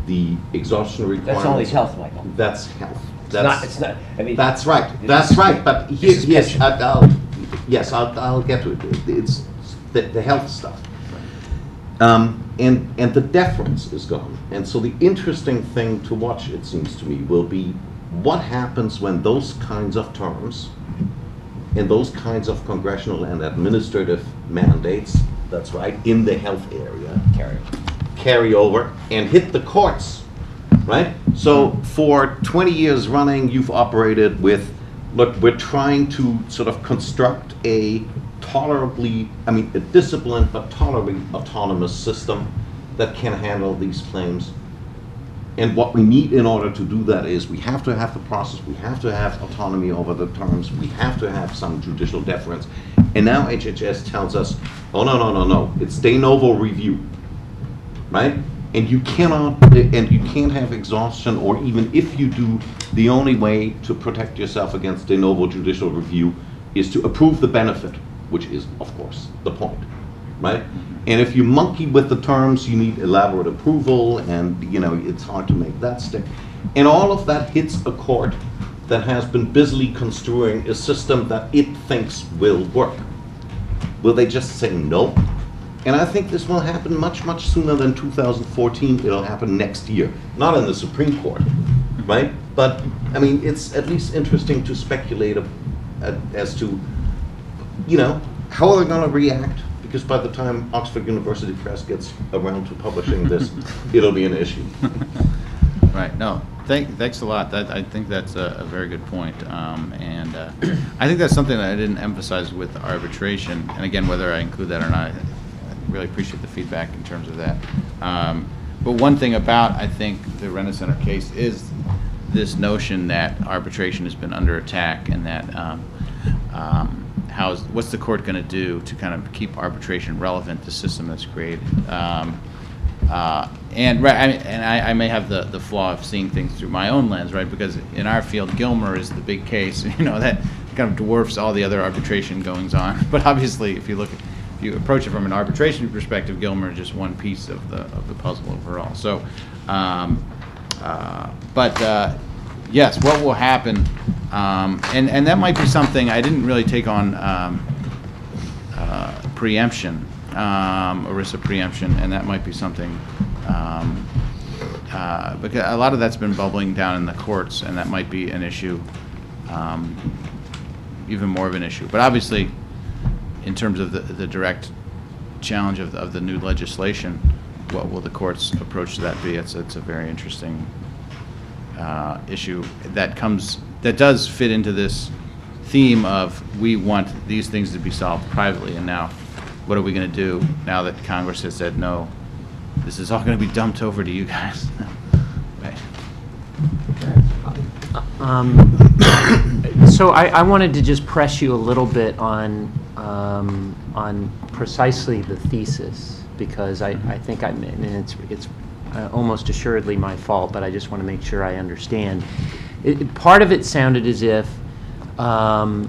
The exhaustion requirements. That's only health, Michael. That's health. It's not, That's right. That's right. But This is yes, pension. I'll get to it. It's the health stuff. And the deference is gone. And so the interesting thing to watch, it seems to me, will be what happens when those kinds of terms and those kinds of congressional and administrative mandates, that's right, in the health area, carry over and hit the courts, right? So for 20 years running, you've operated with, look, we're trying to sort of construct a tolerably, a disciplined but tolerably autonomous system that can handle these claims. And what we need in order to do that is we have to have the process, we have to have autonomy over the terms, we have to have some judicial deference. And now HHS tells us, oh, no, it's de novo review, right? and you can't have exhaustion, or even if you do, the only way to protect yourself against de novo judicial review is to approve the benefit, which is, of course, the point, right? And if you monkey with the terms, you need elaborate approval, and it's hard to make that stick. And all of that hits a court that has been busily construing a system that it thinks will work. Will they just say no? And I think this will happen much, much sooner than 2014. It'll happen next year. Not in the Supreme Court, right? But, I mean, it's at least interesting to speculate as to, how are they going to react? Because by the time Oxford University Press gets around to publishing this, it'll be an issue. Right. No. Thanks a lot. I think that's a very good point. And I think that's something that I didn't emphasize with arbitration. And again, whether I include that or not, I really appreciate the feedback in terms of that. But one thing about, I think, the Rent-A-Center case is this notion that arbitration has been under attack, and that what's the court going to do to kind of keep arbitration relevant to the system that's created? And I may have the flaw of seeing things through my own lens, right? Because in our field, Gilmer is the big case, that kind of dwarfs all the other arbitration goings on. But obviously, if you approach it from an arbitration perspective, Gilmer is just one piece of the puzzle overall. So, yes, what will happen? And that might be something I didn't really take on preemption. Erisa Preemption, and that might be something because a lot of that's been bubbling down in the courts, and that might be an issue, even more of an issue. But obviously, in terms of the direct challenge of the new legislation, what will the court's approach to that be? It's a very interesting issue that does fit into this theme of we want these things to be solved privately, and now what are we going to do now that Congress has said no? This is all going to be dumped over to you guys. Right. So I wanted to just press you a little bit on precisely the thesis, because I think and it's almost assuredly my fault, but I just want to make sure I understand. Part of it sounded as if the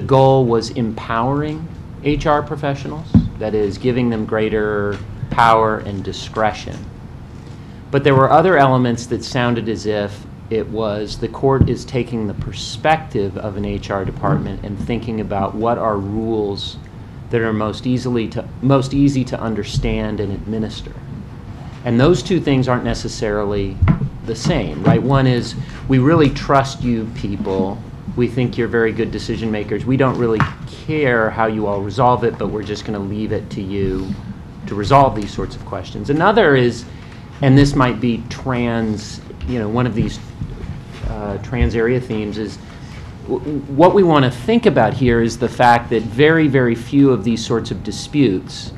goal was empowering HR professionals, that is, giving them greater power and discretion. But there were other elements that sounded as if it was the court is taking the perspective of an HR department and thinking about what are rules that are most easy to understand and administer. And those two things aren't necessarily the same, right? One is, we really trust you people. We think you're very good decision makers. We don't really care how you all resolve it, but we're just going to leave it to you to resolve these sorts of questions. Another is, and this might be one of these trans area themes, is what we want to think about here is the fact that very, very few of these sorts of disputes,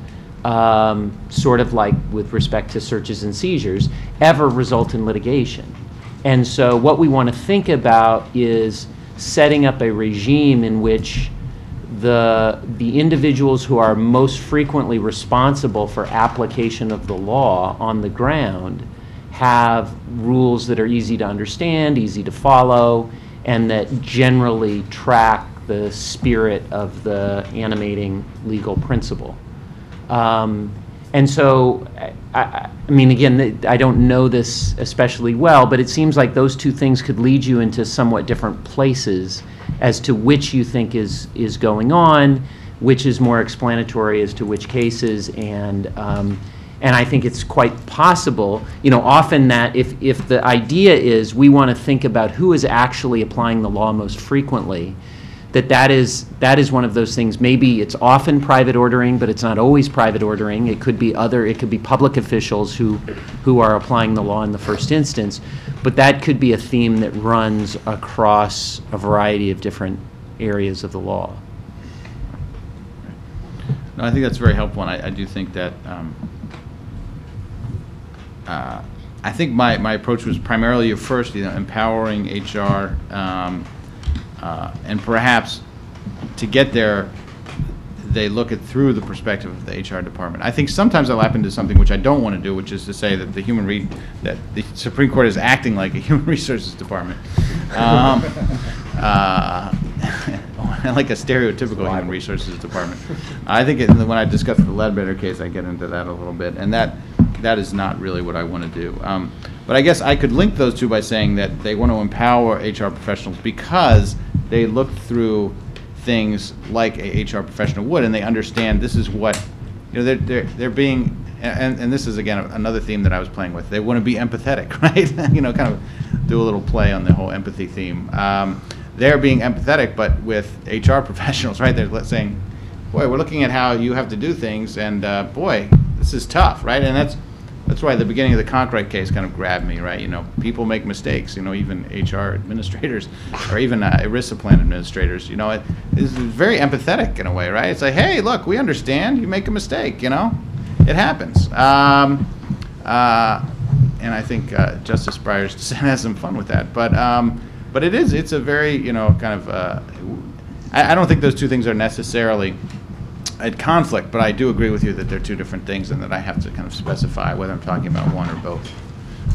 sort of like with respect to searches and seizures, ever result in litigation. And so what we want to think about is setting up a regime in which the individuals who are most frequently responsible for application of the law on the ground have rules that are easy to understand, easy to follow, and that generally track the spirit of the animating legal principle. And so, I mean, again, I don't know this especially well, but it seems like those two things could lead you into somewhat different places as to which you think is going on, which is more explanatory as to which cases, and I think it's quite possible, often that if the idea is we want to think about who is actually applying the law most frequently, that is one of those things. Maybe it's often private ordering, but it's not always private ordering. It could be public officials who are applying the law in the first instance. But that could be a theme that runs across a variety of different areas of the law. No, I think that's very helpful, and I do think that I think my approach was primarily first, empowering HR. And perhaps to get there, they look at through the perspective of the HR department. I think sometimes I'll happen to something which I don't want to do, which is to say that that the Supreme Court is acting like a human resources department. Like a stereotypical human resources department. I think when I discuss the Ledbetter case, I get into that a little bit, and that is not really what I want to do. But I guess I could link those two by saying that they want to empower HR professionals because they look through things like a HR professional would, and they understand this is what, they're being, and this is again another theme that I was playing with. They want to be empathetic, right? Kind of do a little play on the whole empathy theme. They're being empathetic, but with HR professionals, right? They're saying, boy, we're looking at how you have to do things, and boy, this is tough, right? And that's why the beginning of the Conkright case kind of grabbed me, right? People make mistakes, even HR administrators or even Erisa plan administrators, it is very empathetic in a way, right? It's like, hey, look, we understand you make a mistake, it happens. And I think Justice Breyer's dissent has some fun with that. But it's a very, kind of, I don't think those two things are necessarily at conflict, but I do agree with you that they're two different things and that I have to kind of specify whether I'm talking about one or both.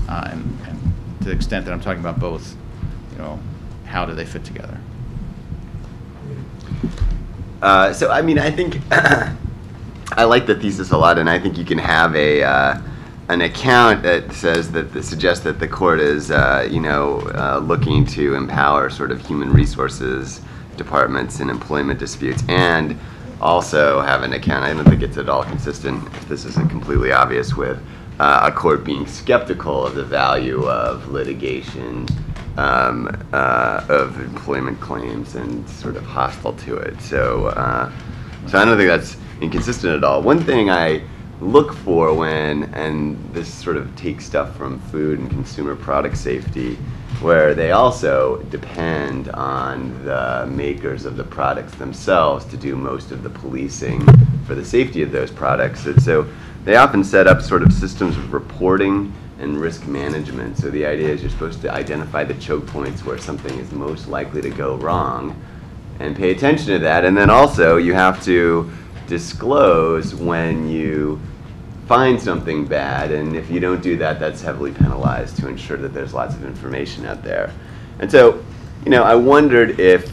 And to the extent that I'm talking about both, how do they fit together? So, I think I like the thesis a lot, and I think you can have an account that suggests that the court is, looking to empower sort of human resources departments in employment disputes, and also have an account. I don't think it's at all consistent, if this isn't completely obvious, with a court being skeptical of the value of litigation of employment claims and sort of hostile to it. So I don't think that's inconsistent at all. One thing I look for and this sort of takes stuff from food and consumer product safety, where they also depend on the makers of the products themselves to do most of the policing for the safety of those products. And so they often set up sort of systems of reporting and risk management. So the idea is you're supposed to identify the choke points where something is most likely to go wrong and pay attention to that. And then also you have to disclose when you find something bad, and if you don't do that, that's heavily penalized to ensure that there's lots of information out there. And so, I wondered if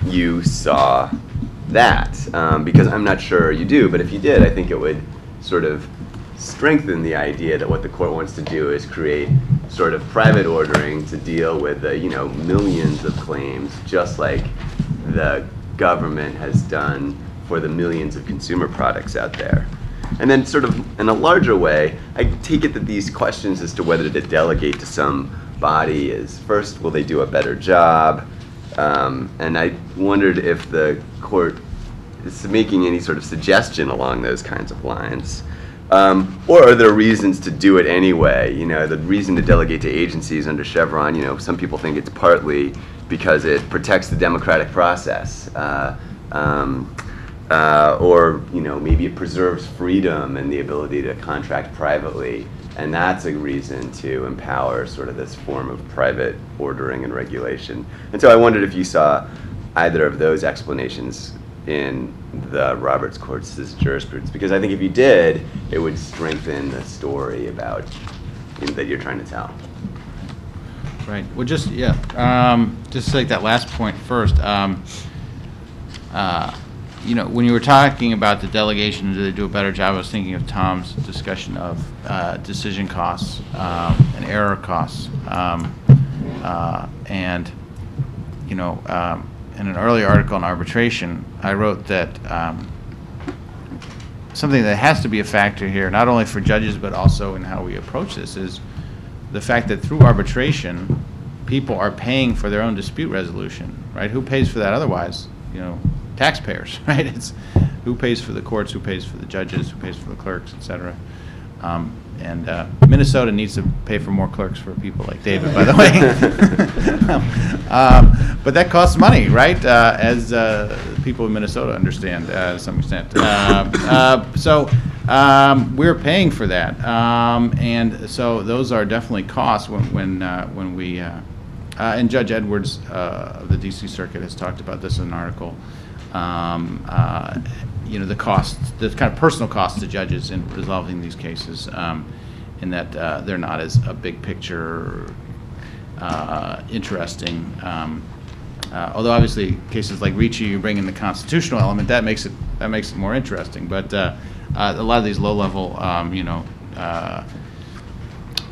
you saw that, because I'm not sure you do, but if you did, I think it would sort of strengthen the idea that what the court wants to do is create sort of private ordering to deal with the, millions of claims, just like the government has done for the millions of consumer products out there. And then sort of in a larger way, I take it that these questions as to whether to delegate to some body is, first, will they do a better job? And I wondered if the court is making any sort of suggestion along those kinds of lines. Or are there reasons to do it anyway? The reason to delegate to agencies under Chevron, some people think it's partly because it protects the democratic process. Or maybe it preserves freedom and the ability to contract privately, and that's a reason to empower sort of this form of private ordering and regulation. And so I wondered if you saw either of those explanations in the Roberts Court's jurisprudence, because I think if you did, it would strengthen the story about that you're trying to tell. Right. Well, just take that last point first. When you were talking about the delegation, do they do a better job? I was thinking of Tom's discussion of decision costs and error costs, and in an earlier article on arbitration, I wrote that something that has to be a factor here, not only for judges but also in how we approach this, is the fact that through arbitration, people are paying for their own dispute resolution, right? Who pays for that otherwise? Taxpayers, right? It's who pays for the courts, who pays for the judges, who pays for the clerks, et cetera. And Minnesota needs to pay for more clerks for people like David, by the way. But that costs money, right? As people in Minnesota understand to some extent. So we're paying for that, and so those are definitely costs when we. And Judge Edwards of the D.C. Circuit has talked about this in an article. the cost, the kind of personal cost to judges in resolving these cases, in that they're not as a big picture interesting. Although obviously cases like Richie, you bring in the constitutional element, that makes it more interesting. But a lot of these low-level,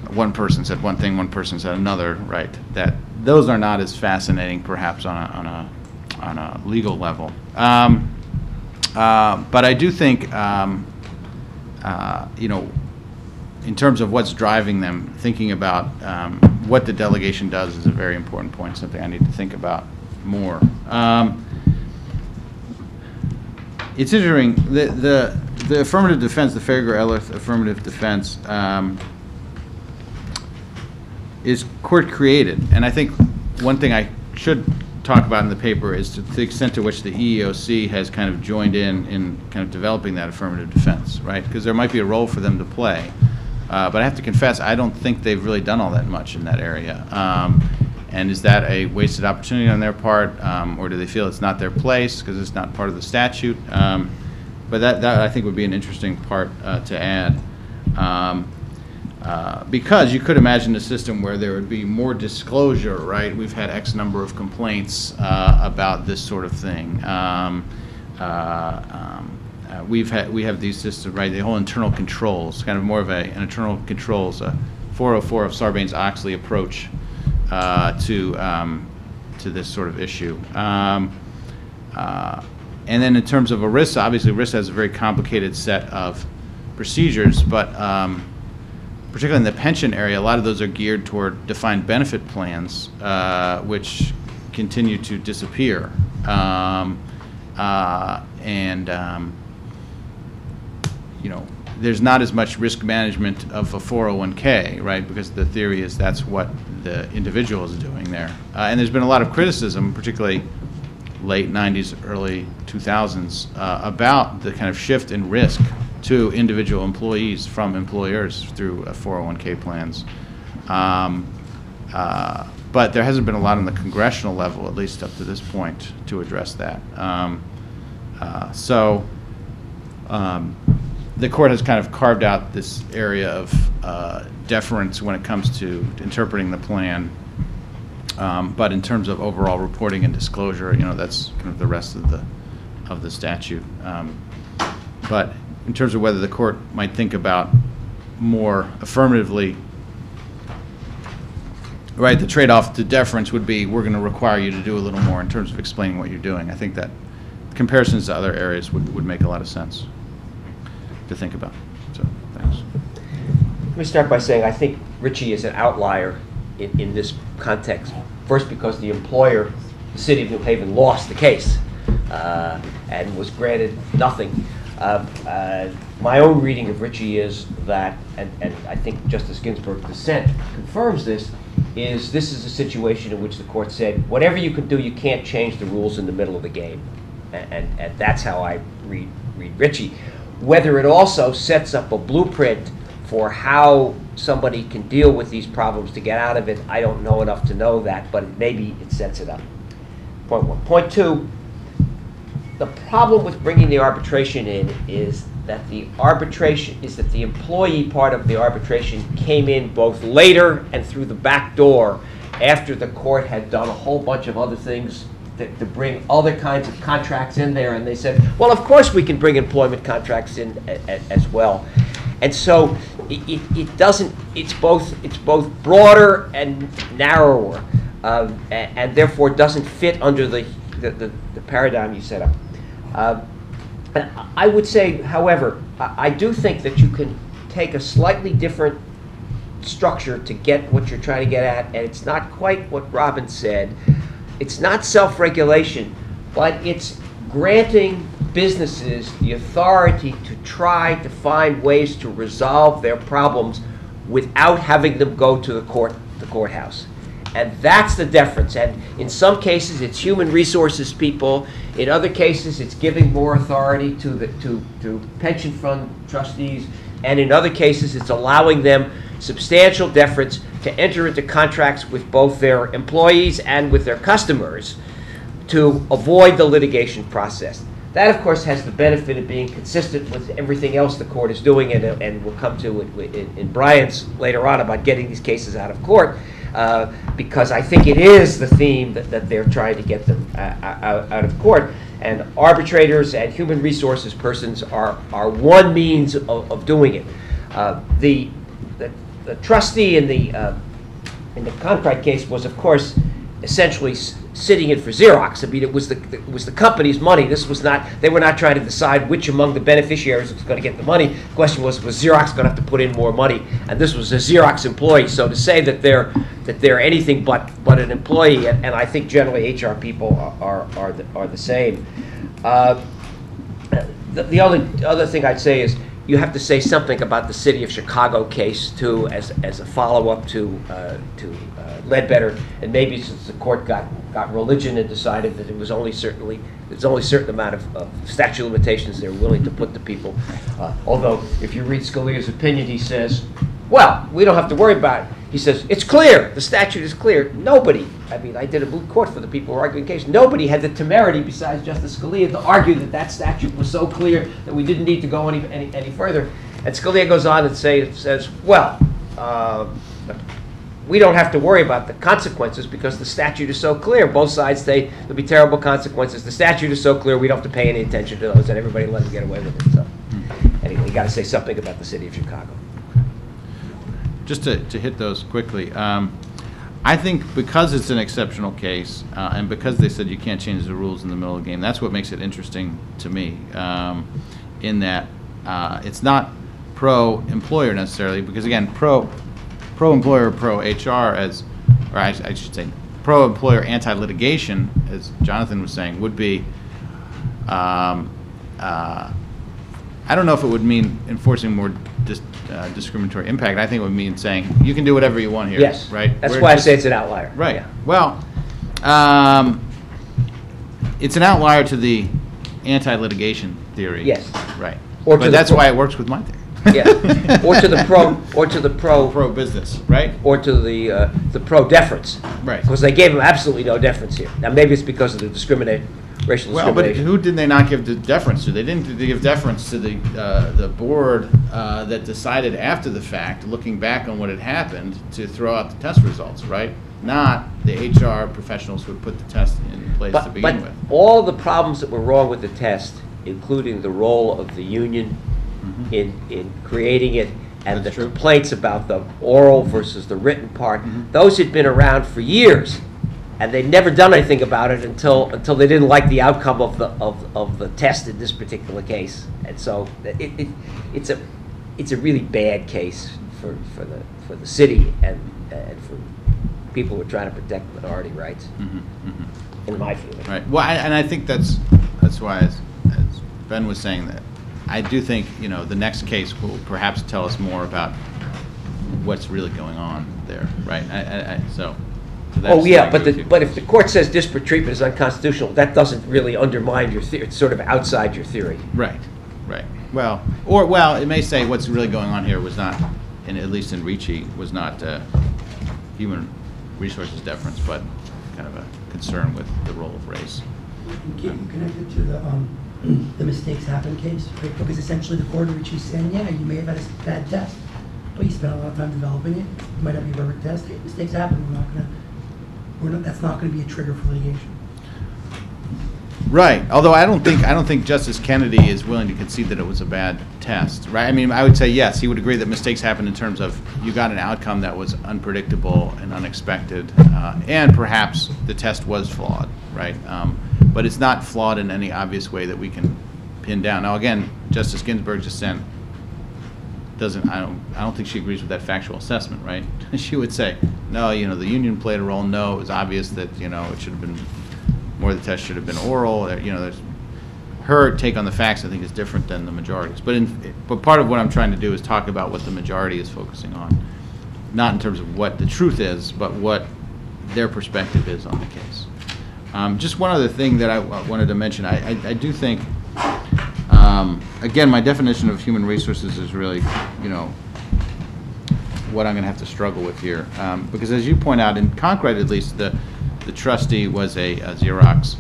one person said one thing, one person said another, right? That those are not as fascinating, perhaps, on a legal level. But I do think, in terms of what's driving them, thinking about what the delegation does is a very important point, something I need to think about more. It's interesting, the affirmative defense, the Farragher-Ellis affirmative defense, is court-created. And I think one thing I should talk about in the paper is to the extent to which the EEOC has kind of joined in kind of developing that affirmative defense, right? Because there might be a role for them to play. But I have to confess, I don't think they've really done all that much in that area. And is that a wasted opportunity on their part, or do they feel it's not their place because it's not part of the statute? But that I think would be an interesting part to add. Because you could imagine a system where there would be more disclosure, right? We've had X number of complaints about this sort of thing. We have these systems, right? The whole internal controls, kind of more of an internal controls, 404 of Sarbanes-Oxley approach to this sort of issue. And then in terms of ERISA, obviously ERISA has a very complicated set of procedures, but particularly in the pension area, a lot of those are geared toward defined benefit plans, which continue to disappear. There's not as much risk management of a 401k, right? Because the theory is that's what the individual is doing there. And there's been a lot of criticism, particularly late 90s, early 2000s, about the kind of shift in risk to individual employees from employers through 401k plans. But there hasn't been a lot on the congressional level, at least up to this point, to address that. The court has kind of carved out this area of deference when it comes to interpreting the plan. But in terms of overall reporting and disclosure, that's kind of the rest of the statute. But in terms of whether the court might think about more affirmatively, right, the trade-off to deference would be we're going to require you to do a little more in terms of explaining what you're doing. I think that comparisons to other areas would make a lot of sense to think about. So, thanks. Let me start by saying I think Richie is an outlier in this context. First, because the employer, the city of New Haven, lost the case and was granted nothing. My own reading of Richie is that, and I think Justice Ginsburg's dissent confirms this, is a situation in which the court said, whatever you can do, you can't change the rules in the middle of the game. And that's how I read Richie. Whether it also sets up a blueprint for how somebody can deal with these problems to get out of it, I don't know enough to know that, but maybe it sets it up. Point one. Point two, the problem with bringing the arbitration in is that the employee part of the arbitration came in both later and through the back door after the court had done a whole bunch of other things to bring other kinds of contracts in there, and they said, well, of course we can bring employment contracts in as well. And so it doesn't, it's both broader and narrower, and therefore doesn't fit under the paradigm you set up. And I would say, however, I do think that you can take a slightly different structure to get what you're trying to get at, and it's not quite what Robin said. It's not self-regulation, but it's granting businesses the authority to try to find ways to resolve their problems without having them go to the courthouse. And that's the difference. And in some cases, it's human resources people. In other cases, it's giving more authority to pension fund trustees. And in other cases, it's allowing them substantial deference to enter into contracts with both their employees and with their customers to avoid the litigation process. That, of course, has the benefit of being consistent with everything else the court is doing, and we'll come to in Brian's later on about getting these cases out of court, because I think it is the theme that they're trying to get them out of court. And arbitrators and human resources persons are one means of doing it. The trustee in the contract case was, of course, essentially sitting in for Xerox. I mean, it was the company's money. This was not. They were not trying to decide which among the beneficiaries was going to get the money. The question was Xerox going to have to put in more money? And this was a Xerox employee. So to say that they're anything but an employee, and I think generally HR people are the same. The other thing I'd say is you have to say something about the City of Chicago case too, as a follow-up to Ledbetter, and maybe since the court got religion and decided that there's only a certain amount of statute of limitations they're willing to put to people. Although if you read Scalia's opinion, he says, well, we don't have to worry about it. He says, it's clear, the statute is clear. Nobody, I mean, I did a moot court for the people who were arguing the case. Nobody had the temerity besides Justice Scalia to argue that statute was so clear that we didn't need to go any further. And Scalia goes on and says, well, we don't have to worry about the consequences because the statute is so clear. Both sides say there'll be terrible consequences. The statute is so clear we don't have to pay any attention to those, and everybody let them get away with it. So anyway, you got to say something about the City of Chicago. Just to hit those quickly, I think because it's an exceptional case, and because they said you can't change the rules in the middle of the game, that's what makes it interesting to me, in that it's not pro-employer necessarily, because again, pro-employer, pro-HR, or I should say pro-employer anti-litigation, as Jonathan was saying, would be, I don't know if it would mean enforcing more discriminatory impact. I think it would mean saying you can do whatever you want here. Yes, right. That's why I say it's an outlier. Right. Yeah. Well, it's an outlier to the anti-litigation theory. Yes. Right. But that's why it works with my theory. Yeah. Or to the pro-business, right? Or to the pro-deference. Right. Because they gave them absolutely no deference here. Now maybe it's because of the racial Well, but discrimination. who did they not give the deference to? They didn't give deference to the board that decided after the fact, looking back on what had happened, to throw out the test results, right? Not the HR professionals who put the test in place to begin with. All the problems that were wrong with the test, including the role of the union in creating it, and the complaints about the oral versus the written part, those had been around for years. And they'd never done anything about it until they didn't like the outcome of the test in this particular case, and so it's a really bad case for the city and for people who are trying to protect minority rights, in my feeling. Right. Well, and I think that's why, as Ben was saying, that I do think the next case will perhaps tell us more about what's really going on there, right? So. Oh yeah, but if the court says disparate treatment is unconstitutional, that doesn't really undermine your theory. It's sort of outside your theory. Right. Well, it may say what's really going on here was not, at least in Richie, was not human resources deference, but kind of a concern with the role of race. You connected to the mistakes happen case, right? Because essentially the court in Richie's saying, yeah, you may have had a bad test, but you spent a lot of time developing it. It might not be a perfect test. Hey, mistakes happen. That's not going to be a trigger for litigation. Right. Although I don't think Justice Kennedy is willing to concede that it was a bad test. Right. I mean, I would say yes. He would agree that mistakes happen in terms of you got an outcome that was unpredictable and unexpected, and perhaps the test was flawed. Right. But it's not flawed in any obvious way that we can pin down. Now, again, Justice Ginsburg's dissent doesn't. I don't think she agrees with that factual assessment. Right. She would say, no, the union played a role. No, it was obvious that it should have been more. The test should have been oral. There's her take on the facts. I think is different than the majority's. But part of what I'm trying to do is talk about what the majority is focusing on, not in terms of what the truth is, but what their perspective is on the case. Just one other thing that I wanted to mention. I do think. Again, my definition of human resources is really, what I'm going to have to struggle with here, because as you point out, in Concrete at least, the the trustee was a Xerox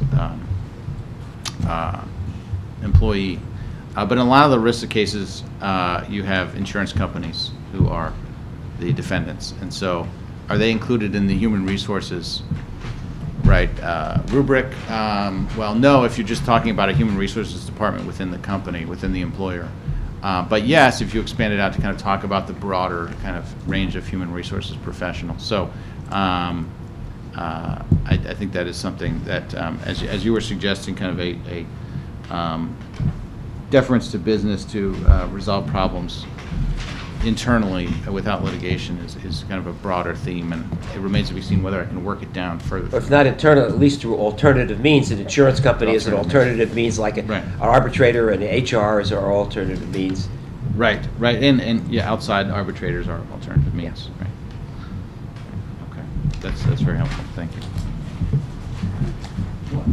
employee. But in a lot of the ERISA cases, you have insurance companies who are the defendants. And so are they included in the human resources, right, rubric? Well, no, if you're just talking about a human resources department within the company, within the employer. But yes, if you expand it out to kind of talk about the broader kind of range of human resources professionals. So I think that is something that, as you were suggesting, kind of a deference to business to resolve problems internally without litigation is kind of a broader theme, and it remains to be seen whether I can work it down further. If not internal, at least through alternative means. An insurance company is an alternative means, like Right. an arbitrator, and HR is our alternative means. Right, and yeah, outside arbitrators are alternative means. Right. Okay, that's very helpful. Thank you.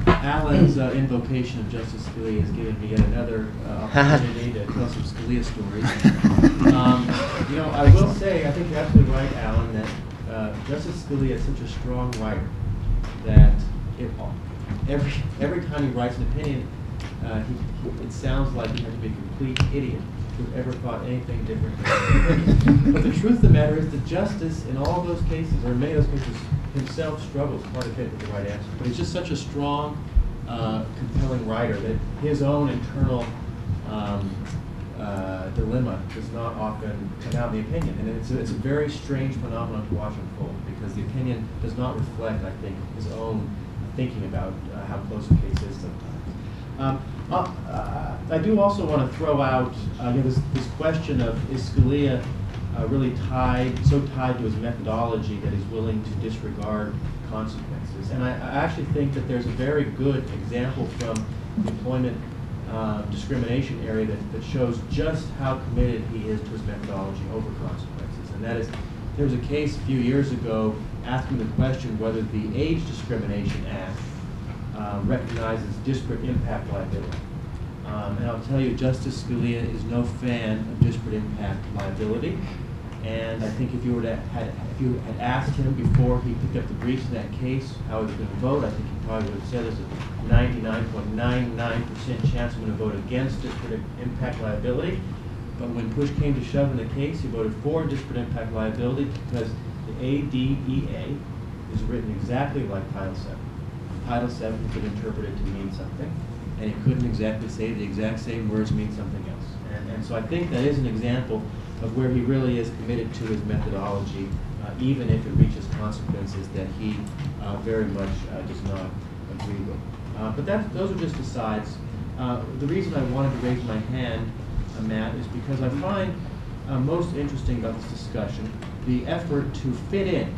Alan's invocation of Justice Scalia has given me yet another opportunity to tell some Scalia stories. I will say, I think you're absolutely right, Alan, that Justice Scalia is such a strong writer that every time he writes an opinion, it sounds like he had to be a complete idiot to have ever thought anything different. But the truth of the matter is the justice in all those cases, or in many of those cases, himself struggles quite a bit with the right answer. But he's just such a strong, compelling writer that his own internal dilemma does not often come out in the opinion. And it's a very strange phenomenon to watch unfold, because the opinion does not reflect, I think, his own thinking about how close a case is sometimes. I do also want to throw out this question of, is Scalia really so tied to his methodology that he's willing to disregard consequences? And I actually think that there's a very good example from the employment discrimination area that shows just how committed he is to his methodology over consequences. And that is, there was a case a few years ago asking the question whether the Age Discrimination Act recognizes disparate impact liability. And I'll tell you, Justice Scalia is no fan of disparate impact liability. And I think if you had asked him before he picked up the briefs in that case how he was going to vote, I think he probably would have said there's a 99.99% chance I'm going to vote against disparate impact liability. But when push came to shove in the case, he voted for disparate impact liability because the ADEA is written exactly like Title VII. Title VII could interpret it to mean something, and it couldn't exactly say the exact same words mean something else. And so I think that is an example of where he really is committed to his methodology, even if it reaches consequences that he very much does not agree with. But those are just asides. The reason I wanted to raise my hand, Matt, is because I find most interesting about this discussion the effort to fit in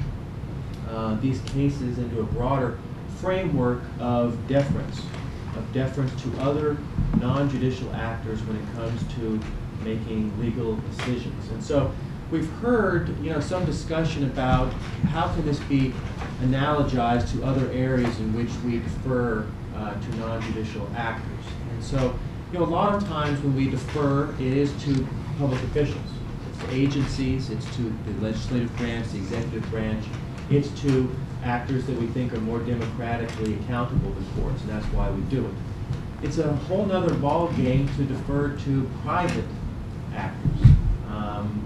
these cases into a broader framework of deference to other non-judicial actors when it comes to making legal decisions. And so we've heard, some discussion about how can this be analogized to other areas in which we defer to non-judicial actors. And so, a lot of times when we defer, it is to public officials. It's to agencies, it's to the legislative branch, the executive branch, it's to actors that we think are more democratically accountable to courts, and that's why we do it. It's a whole nother ball game to defer to private actors.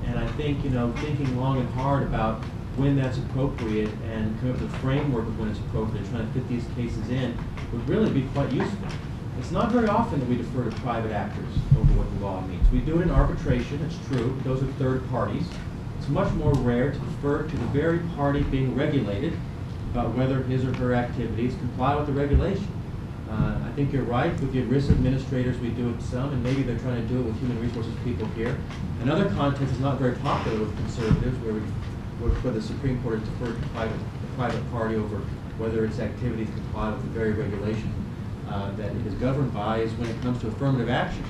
And I think, thinking long and hard about when that's appropriate and coming up with a framework of when it's appropriate, trying to fit these cases in, would really be quite useful. It's not very often that we defer to private actors over what the law means. We do it in arbitration, it's true. Those are third parties. It's much more rare to defer to the very party being regulated about whether his or her activities comply with the regulation. I think you're right. With the ERISA administrators, we do it some, and maybe they're trying to do it with human resources people here. In other contexts, it's not very popular with conservatives, where the Supreme Court has deferred to the private party over whether its activities comply with the very regulation that it is governed by, is when it comes to affirmative action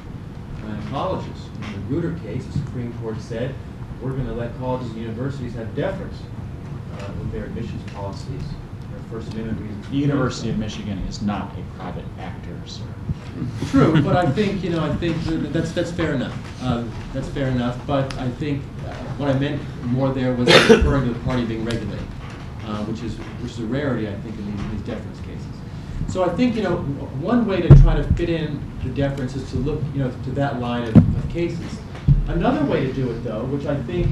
in colleges. In the Grutter case, the Supreme Court said, we're going to let colleges and universities have deference with their admissions policies. First Amendment reasons. The University of Michigan is not a private actor, sir. True, but I think that's fair enough. That's fair enough. But I think what I meant more there was referring to the party being regulated. which is a rarity, I think, in these deference cases. So I think, one way to try to fit in the deference is to look, to that line of cases. Another way to do it, though, which I think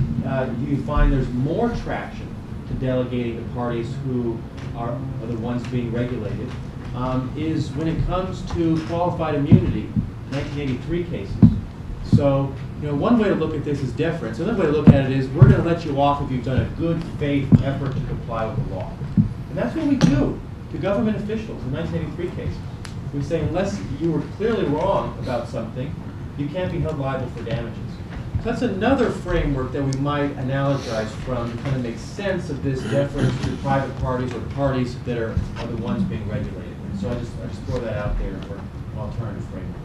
you find there's more traction to delegating to parties who are the ones being regulated, is when it comes to qualified immunity, 1983 cases. So, one way to look at this is deference. Another way to look at it is we're going to let you off if you've done a good faith effort to comply with the law. And that's what we do to government officials in 1983 cases. We say unless you were clearly wrong about something, you can't be held liable for damages. So that's another framework that we might analogize from to kind of make sense of this deference to private parties or parties that are the ones being regulated. And so I just throw that out there for an alternative framework.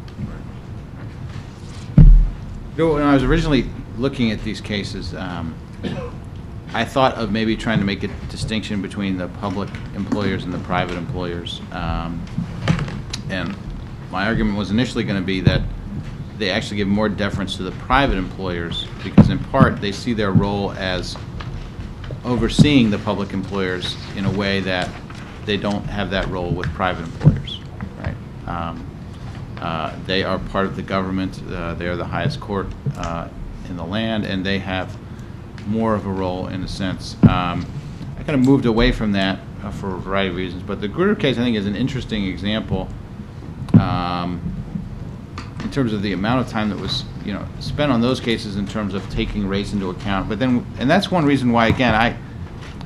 When I was originally looking at these cases, I thought of maybe trying to make a distinction between the public employers and the private employers. And my argument was initially going to be that they actually give more deference to the private employers because, in part, they see their role as overseeing the public employers in a way that they don't have that role with private employers, right? They are part of the government. They are the highest court in the land, and they have more of a role in a sense. I kind of moved away from that for a variety of reasons, but the Grutter case I think is an interesting example in terms of the amount of time that was spent on those cases in terms of taking race into account. But then, and that's one reason why, again,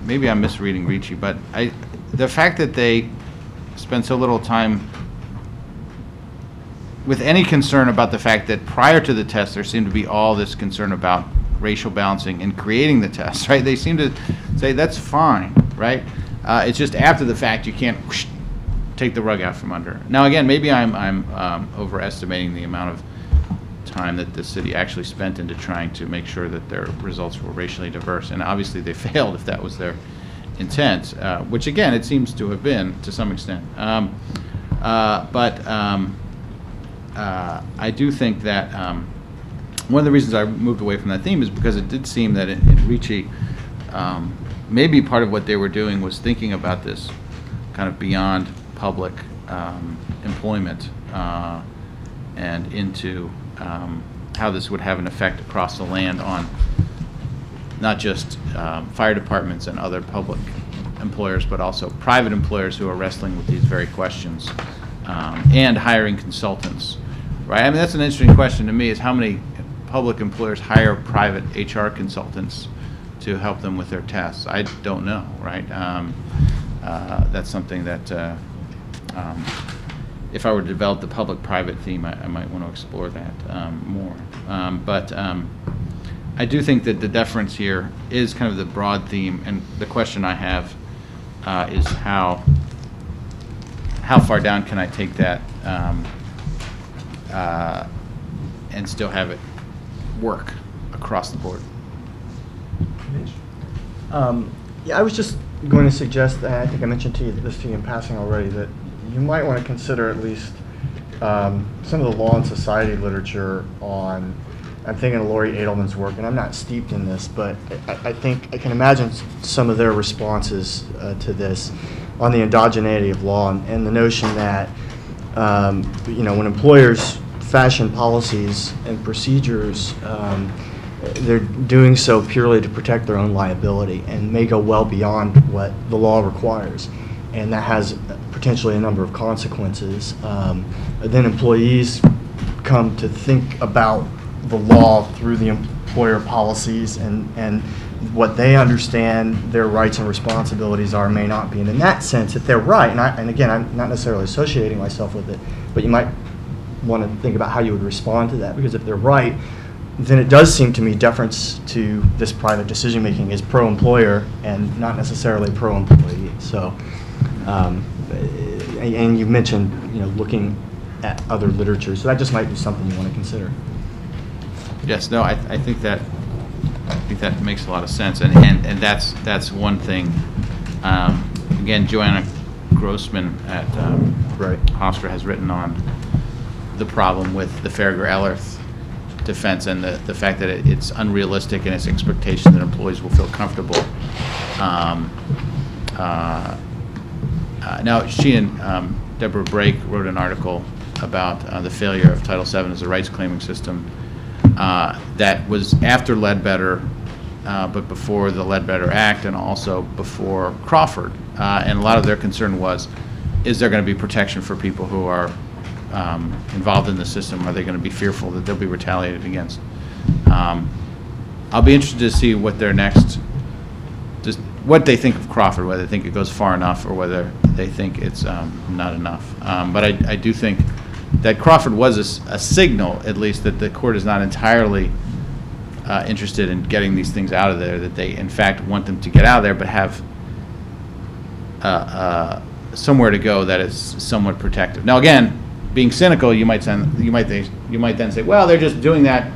maybe I'm misreading Richie, but the fact that they spend so little time with any concern about the fact that prior to the test there seemed to be all this concern about racial balancing in creating the test, right? They seem to say that's fine, right? It's just after the fact you can't take the rug out from under. Now again, maybe I'm overestimating the amount of time that the city actually spent into trying to make sure that their results were racially diverse, and obviously they failed if that was their intent, which again it seems to have been to some extent. I do think that one of the reasons I moved away from that theme is because it did seem that in Richie, maybe part of what they were doing was thinking about this kind of beyond public employment and into how this would have an effect across the land on not just fire departments and other public employers, but also private employers who are wrestling with these very questions and hiring consultants, right? I mean, that's an interesting question to me, is how many public employers hire private HR consultants to help them with their tests? I don't know, right? That's something that if I were to develop the public-private theme, I might want to explore that more. But I do think that the deference here is kind of the broad theme, and the question I have is how far down can I take that and still have it work across the board? Yeah, I was just going to suggest, and I think I mentioned this to you in passing already, that you might want to consider at least some of the law and society literature on, I'm thinking of Laurie Edelman's work, and I'm not steeped in this, but I think I can imagine some of their responses to this on the endogeneity law and the notion that when employers fashion policies and procedures, they're doing so purely to protect their own liability and may go well beyond what the law requires, and that has potentially a number of consequences. Then employees come to think about the law through the employer policies, and what they understand their rights and responsibilities are may not be. And in that sense, if they're right, and again, I'm not necessarily associating myself with it, but you might want to think about how you would respond to that, because if they're right, then it does seem to me deference to this private decision-making is pro-employer and not necessarily pro-employee. So, and you mentioned, looking at other literature, so that just might be something you want to consider. Yes, no, I think that makes a lot of sense, and that's one thing. Again, Joanna Grossman at Hofstra has written on the problem with the Farragher-Ellerth defense and the fact that it's unrealistic in its expectation that employees will feel comfortable now she and Deborah Brake wrote an article about the failure of Title VII as a rights claiming system that was after Ledbetter, but before the Ledbetter Act and also before Crawford. And a lot of their concern was, is there going to be protection for people who are involved in the system? Are they going to be fearful that they'll be retaliated against? I'll be interested to see what their next, just what they think of Crawford, whether they think it goes far enough or whether they think it's not enough. But I do think that Crawford was a signal, at least, that the court is not entirely interested in getting these things out of there, that they, in fact, want them to get out of there, but have somewhere to go that is somewhat protective. Now, again, being cynical, you might then say, well, they're just doing that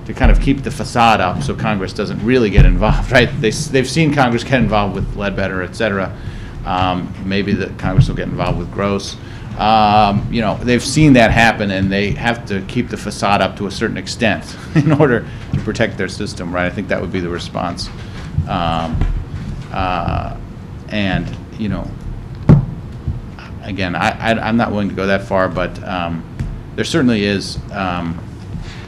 to kind of keep the facade up so Congress doesn't really get involved, right? They've seen Congress get involved with Ledbetter, et cetera. Maybe the Congress will get involved with Gross. You know, they've seen that happen, and they have to keep the facade up to a certain extent in order to protect their system, right? I think that would be the response. And, you know, again, I'm not willing to go that far, but there certainly is,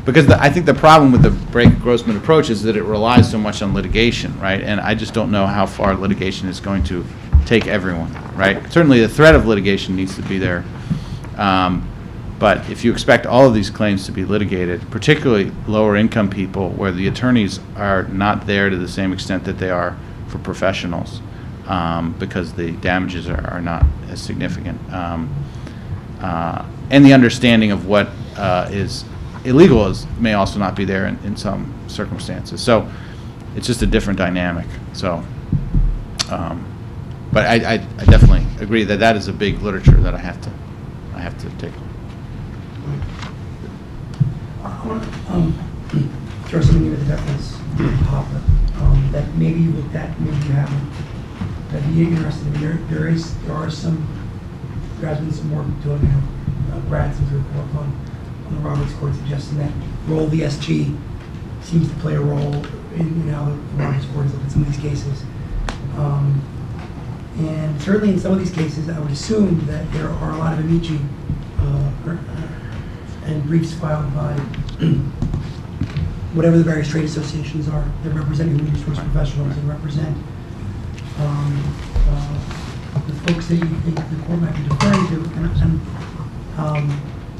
because I think the problem with the Brake-Grossman approach is that it relies so much on litigation, right? And I just don't know how far litigation is going to take everyone, right? Certainly the threat of litigation needs to be there. But if you expect all of these claims to be litigated, particularly lower income people where the attorneys are not there to the same extent that they are for professionals, because the damages are not as significant. And the understanding of what is illegal may also not be there in some circumstances. So it's just a different dynamic. So, but I definitely agree that that is a big literature that I have to take. I want to throw something into the reference topic that maybe you looked at, maybe you haven't. I'd be interested in. There are some, there has been some work doing, Brad's report on the Roberts Court suggesting that role VSG seems to play a role in how the Roberts Court has looked at some of these cases. And certainly in some of these cases, I would assume that there are a lot of amici and briefs filed by whatever the various trade associations are that represent human resource professionals and represent the folks that you think the court might be deferring to.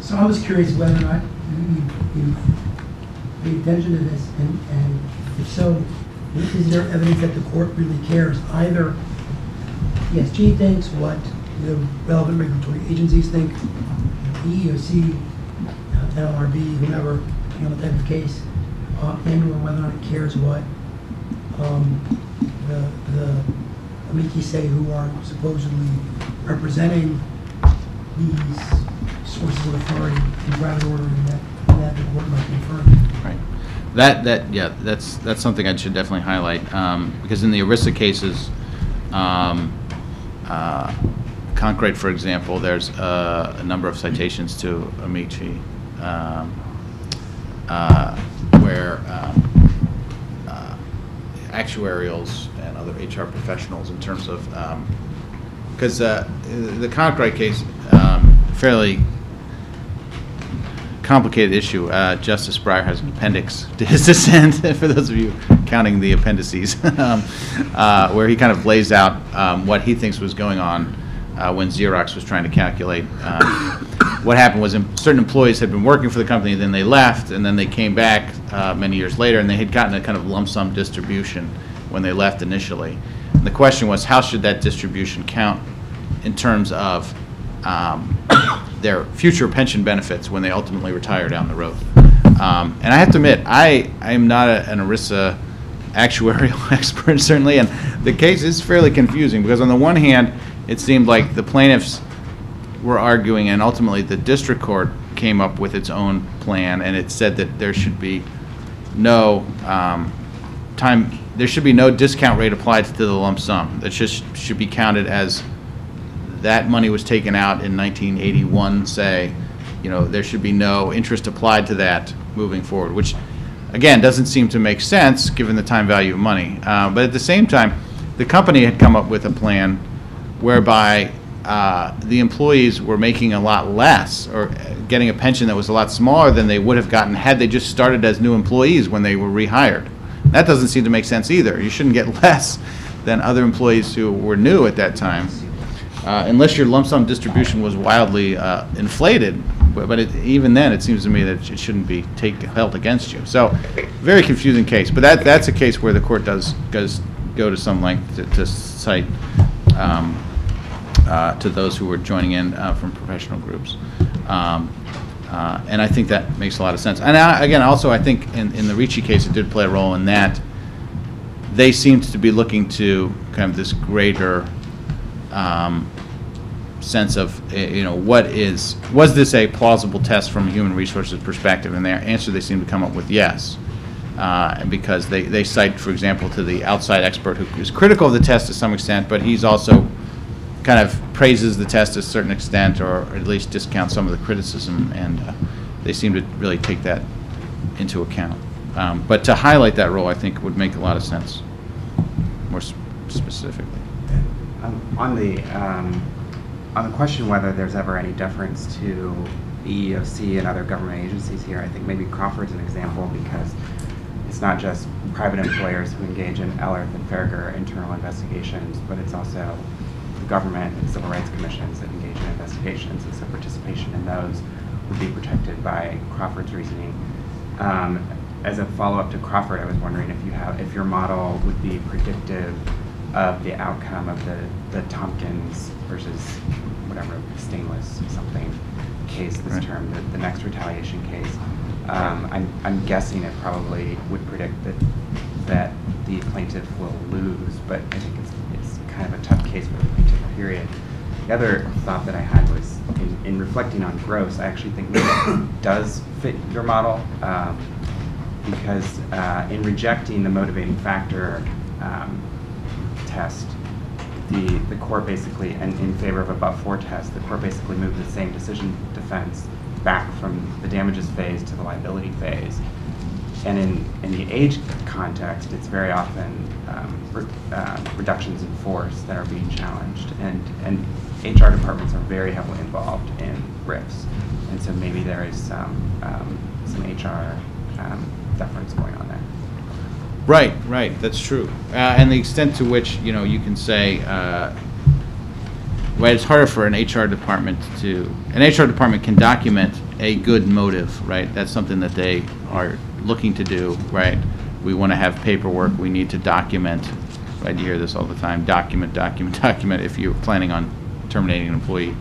So I was curious whether or not you paid attention to this, and if so, is there evidence that the court really cares? Either ESG thinks, what the relevant regulatory agencies think, EEOC, NLRB, whomever, on the type of case, and or whether or not it cares what the amici say who are supposedly representing these sources of authority in private ordering that the court might confer. Right. That's something I should definitely highlight, because in the Erisa cases, Concrete, for example, there's a number of citations to amici where actuarials and other HR professionals, in terms of, because the Concrete case, fairly complicated issue. Justice Breyer has an appendix to his dissent, for those of you counting the appendices, where he kind of lays out what he thinks was going on when Xerox was trying to calculate. What happened was certain employees had been working for the company, then they left, and then they came back many years later, and they had gotten a kind of lump sum distribution when they left initially. And the question was, how should that distribution count in terms of their future pension benefits when they ultimately retire down the road? And I have to admit, I am not an Erisa actuarial expert, certainly, and the case is fairly confusing, because on the one hand, it seemed like the plaintiffs were arguing, and ultimately the district court came up with its own plan, and it said that there should be no there should be no discount rate applied to the lump sum. That just should be counted as that money was taken out in 1981, say. You know, there should be no interest applied to that moving forward, which again doesn't seem to make sense given the time value of money. But at the same time, the company had come up with a plan whereby the employees were making a lot less, or getting a pension that was a lot smaller than they would have gotten had they just started as new employees when they were rehired. That doesn't seem to make sense either. You shouldn't get less than other employees who were new at that time, unless your lump sum distribution was wildly inflated. But even then, it seems to me that it shouldn't be held against you. So, very confusing case. But that's a case where the court does go to some length to cite to those who were joining in from professional groups. And I think that makes a lot of sense. And again, also, I think in the Richie case, it did play a role in that they seemed to be looking to kind of this greater sense of, was this a plausible test from a human resources perspective? And their answer, they seem to come up with yes. Because they cite, for example, to the outside expert who is critical of the test to some extent, but he's also kind of praises the test to a certain extent, or at least discounts some of the criticism, and they seem to really take that into account. But to highlight that role, I think, would make a lot of sense, more specifically. On the question whether there's ever any deference to the EEOC and other government agencies here, I think maybe Crawford's an example, because it's not just private employers who engage in Ellerth and Farragher internal investigations, but it's also the government and civil rights commissions that engage in investigations, and so participation in those would be protected by Crawford's reasoning. As a follow-up to Crawford, I was wondering if your model would be predictive of the outcome of the Tompkins versus whatever Stainless something case this Right. term, the next retaliation case. I'm guessing it probably would predict that the plaintiff will lose, but I think it's kind of a tough case for the plaintiff, period. The other thought that I had was, in reflecting on Gross, I actually think it does fit your model, because in rejecting the motivating factor test, the court basically, and in favor of a but-for test, the court basically moved the same decision defense back from the damages phase to the liability phase. And in the age context, it's very often reductions in force that are being challenged, and HR departments are very heavily involved in RIFs, and so maybe there is some HR deference going on there. Right, that's true. And the extent to which, you can say, right, it's harder for an HR department can document a good motive, right? That's something that they are looking to do, right? We want to have paperwork, we need to document, right? You hear this all the time, document if you're planning on terminating an employee.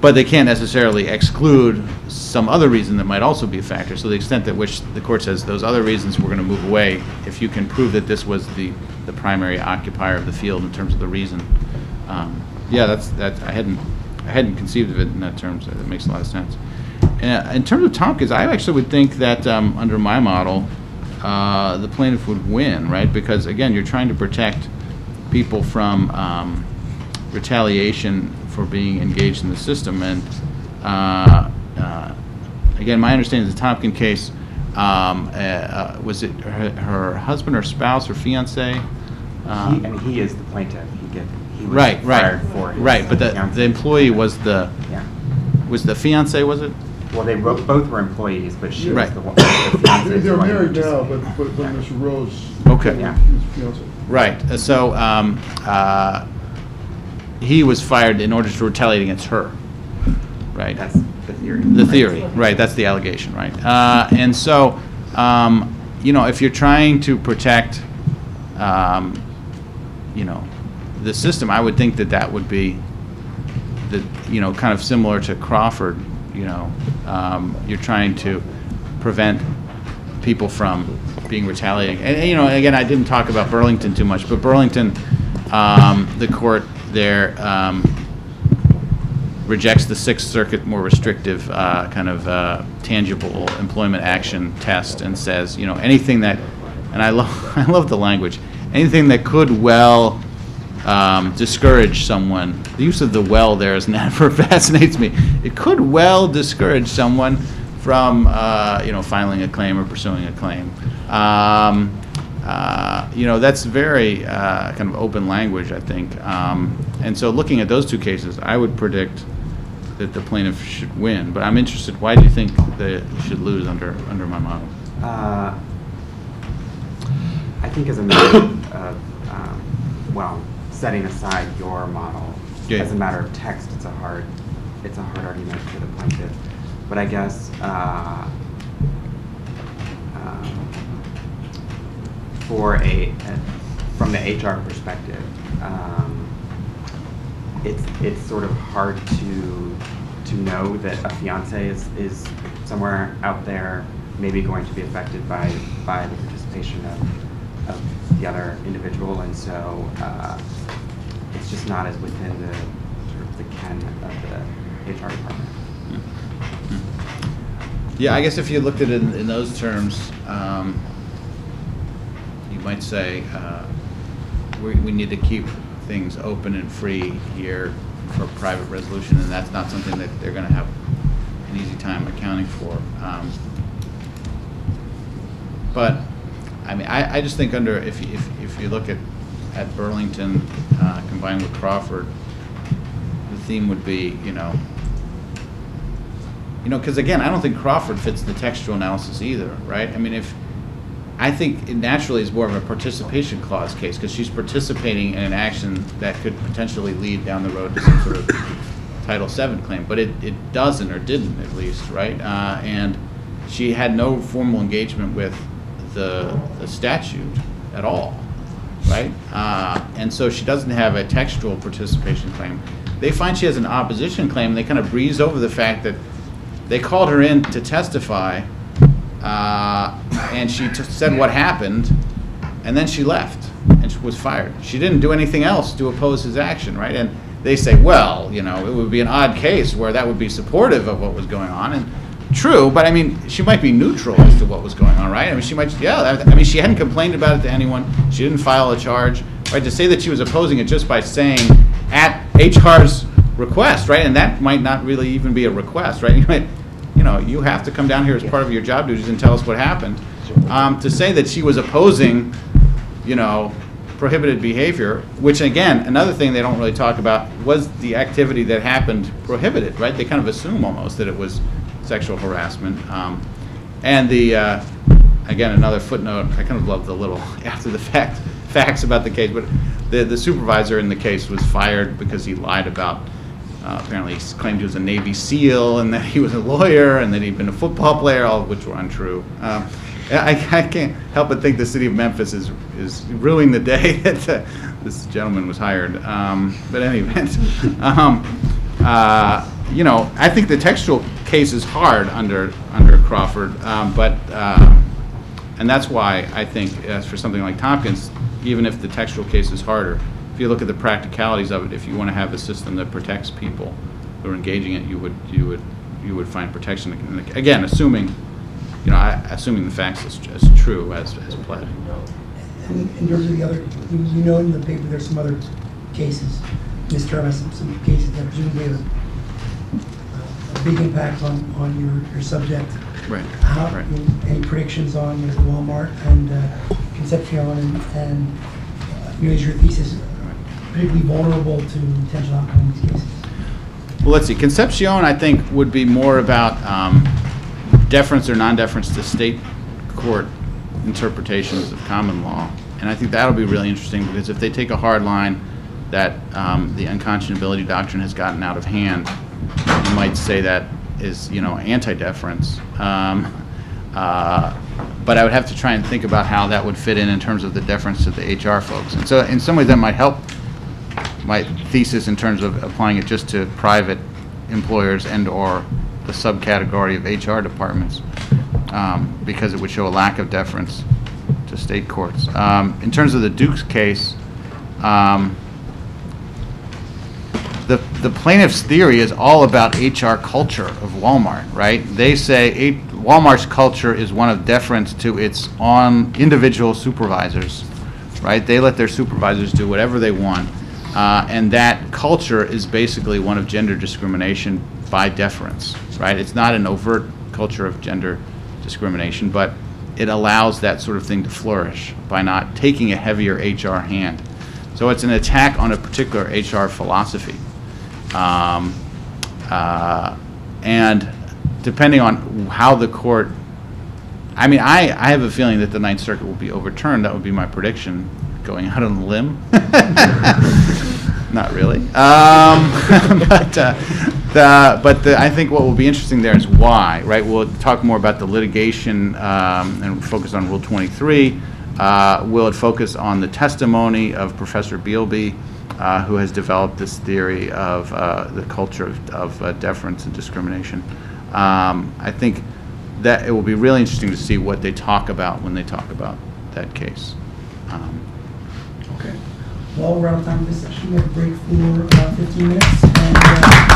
But they can't necessarily exclude some other reason that might also be a factor. So the extent at which the court says those other reasons we're going to move away, if you can prove that this was the primary occupier of the field in terms of the reason. Yeah, that's I hadn't conceived of it in that terms. That makes a lot of sense. In terms of Tompkins, I actually would think that under my model, the plaintiff would win, right? Because again, you're trying to protect people from retaliation for being engaged in the system, and again, my understanding is the Tompkins case, was it her husband or spouse or fiance? He is the plaintiff. He was Right, fired for his right. But fiance. the employee was the fiance, was it? Well, they both were employees, but she Right. was the one. The fiance is the They're one who married now, participated. but Mr. Rose. Okay. Yeah. His fiance. Right. So he was fired in order to retaliate against her. Right. That's the theory. The theory, right? That's the allegation, right? And so, if you're trying to protect, the system, I would think that would be, kind of similar to Crawford. You're trying to prevent people from being retaliating. And again, I didn't talk about Burlington too much, but Burlington, the court there rejects the Sixth Circuit more restrictive kind of tangible employment action test, and says, anything that, and I love the language, anything that could well discourage someone. The use of the well there as an adverb fascinates me. It could well discourage someone from filing a claim or pursuing a claim. you know, that's very kind of open language, I think. And so looking at those two cases, I would predict that the plaintiff should win. But I'm interested, why do you think they should lose under my model? I think as a matter of, well, setting aside your model, as a matter of text, it's a hard argument for the plaintiff. But I guess from the HR perspective, it's sort of hard to know that a fiance is somewhere out there maybe going to be affected by the participation of the other individual, and so it's just not as within the sort of the ken of the HR department. Yeah, I guess if you looked at it in those terms, you might say we need to keep things open and free here for private resolution, and that's not something that they're going to have an easy time accounting for. But I mean, I just think if you look at Burlington combined with Crawford, the theme would be, you know, because again, I don't think Crawford fits the textual analysis either, right? I mean, I think it naturally is more of a participation clause case because she's participating in an action that could potentially lead down the road to some sort of Title VII claim, but it doesn't, or didn't at least, right? And she had no formal engagement with the statute at all, right? And so she doesn't have a textual participation claim. They find she has an opposition claim, and they kind of breeze over the fact that they called her in to testify, and she said what happened, and then she left, and she was fired. She didn't do anything else to oppose his action, right? And they say, well, you know, it would be an odd case where that would be supportive of what was going on, and true, but I mean, she might be neutral as to what was going on, right? I mean, she might, I mean, she hadn't complained about it to anyone. She didn't file a charge, right? To say that she was opposing it just by saying at HR's request, right? And that might not really even be a request, right? You have to come down here as part of your job duties and tell us what happened. To say that she was opposing, prohibited behavior, which again, another thing they don't really talk about, was the activity that happened prohibited, right? They kind of assume almost that it was sexual harassment. And again, another footnote, I kind of love the little after the fact facts about the case, but the supervisor in the case was fired because he lied about, apparently he claimed he was a Navy SEAL and that he was a lawyer and that he'd been a football player, all of which were untrue. I can't help but think the city of Memphis is ruining the day that this gentleman was hired. But anyway, I think the textual case is hard under Crawford, and that's why I think as for something like Tompkins, even if the textual case is harder, if you look at the practicalities of it, if you want to have a system that protects people who are engaging it, you would find protection. And again, assuming the facts as true as pled. And in terms of the other, in the paper, there's some other cases. This term has some cases that presumably have a big impact on your subject. Right. Right. Any predictions on Walmart and Concepcion and is your thesis particularly vulnerable to potential outcome in these cases? Well, let's see. Concepcion, I think, would be more about deference or non-deference to state court interpretations of common law. And I think that'll be really interesting because if they take a hard line that the unconscionability doctrine has gotten out of hand, you might say that is, anti-deference. But I would have to try and think about how that would fit in terms of the deference to the HR folks. And so in some ways that might help my thesis in terms of applying it just to private employers and or the subcategory of HR departments, because it would show a lack of deference to state courts. In terms of the Dukes case, the plaintiff's theory is all about HR culture of Walmart, right? They say Walmart's culture is one of deference to its individual supervisors, right? They let their supervisors do whatever they want, and that culture is basically one of gender discrimination by deference, right? It's not an overt culture of gender discrimination, but it allows that sort of thing to flourish by not taking a heavier HR hand. So it's an attack on a particular HR philosophy. And depending on how the court, I mean, I have a feeling that the Ninth Circuit will be overturned. That would be my prediction, going out on a limb. Not really. I think what will be interesting there is why, right? We'll talk more about the litigation and focus on Rule 23. Will it focus on the testimony of Professor Bealby, who has developed this theory of the culture of deference and discrimination? I think that it will be really interesting to see what they talk about when they talk about that case. Okay. Well, we're out of time for this session. We have a break for 15 minutes. And,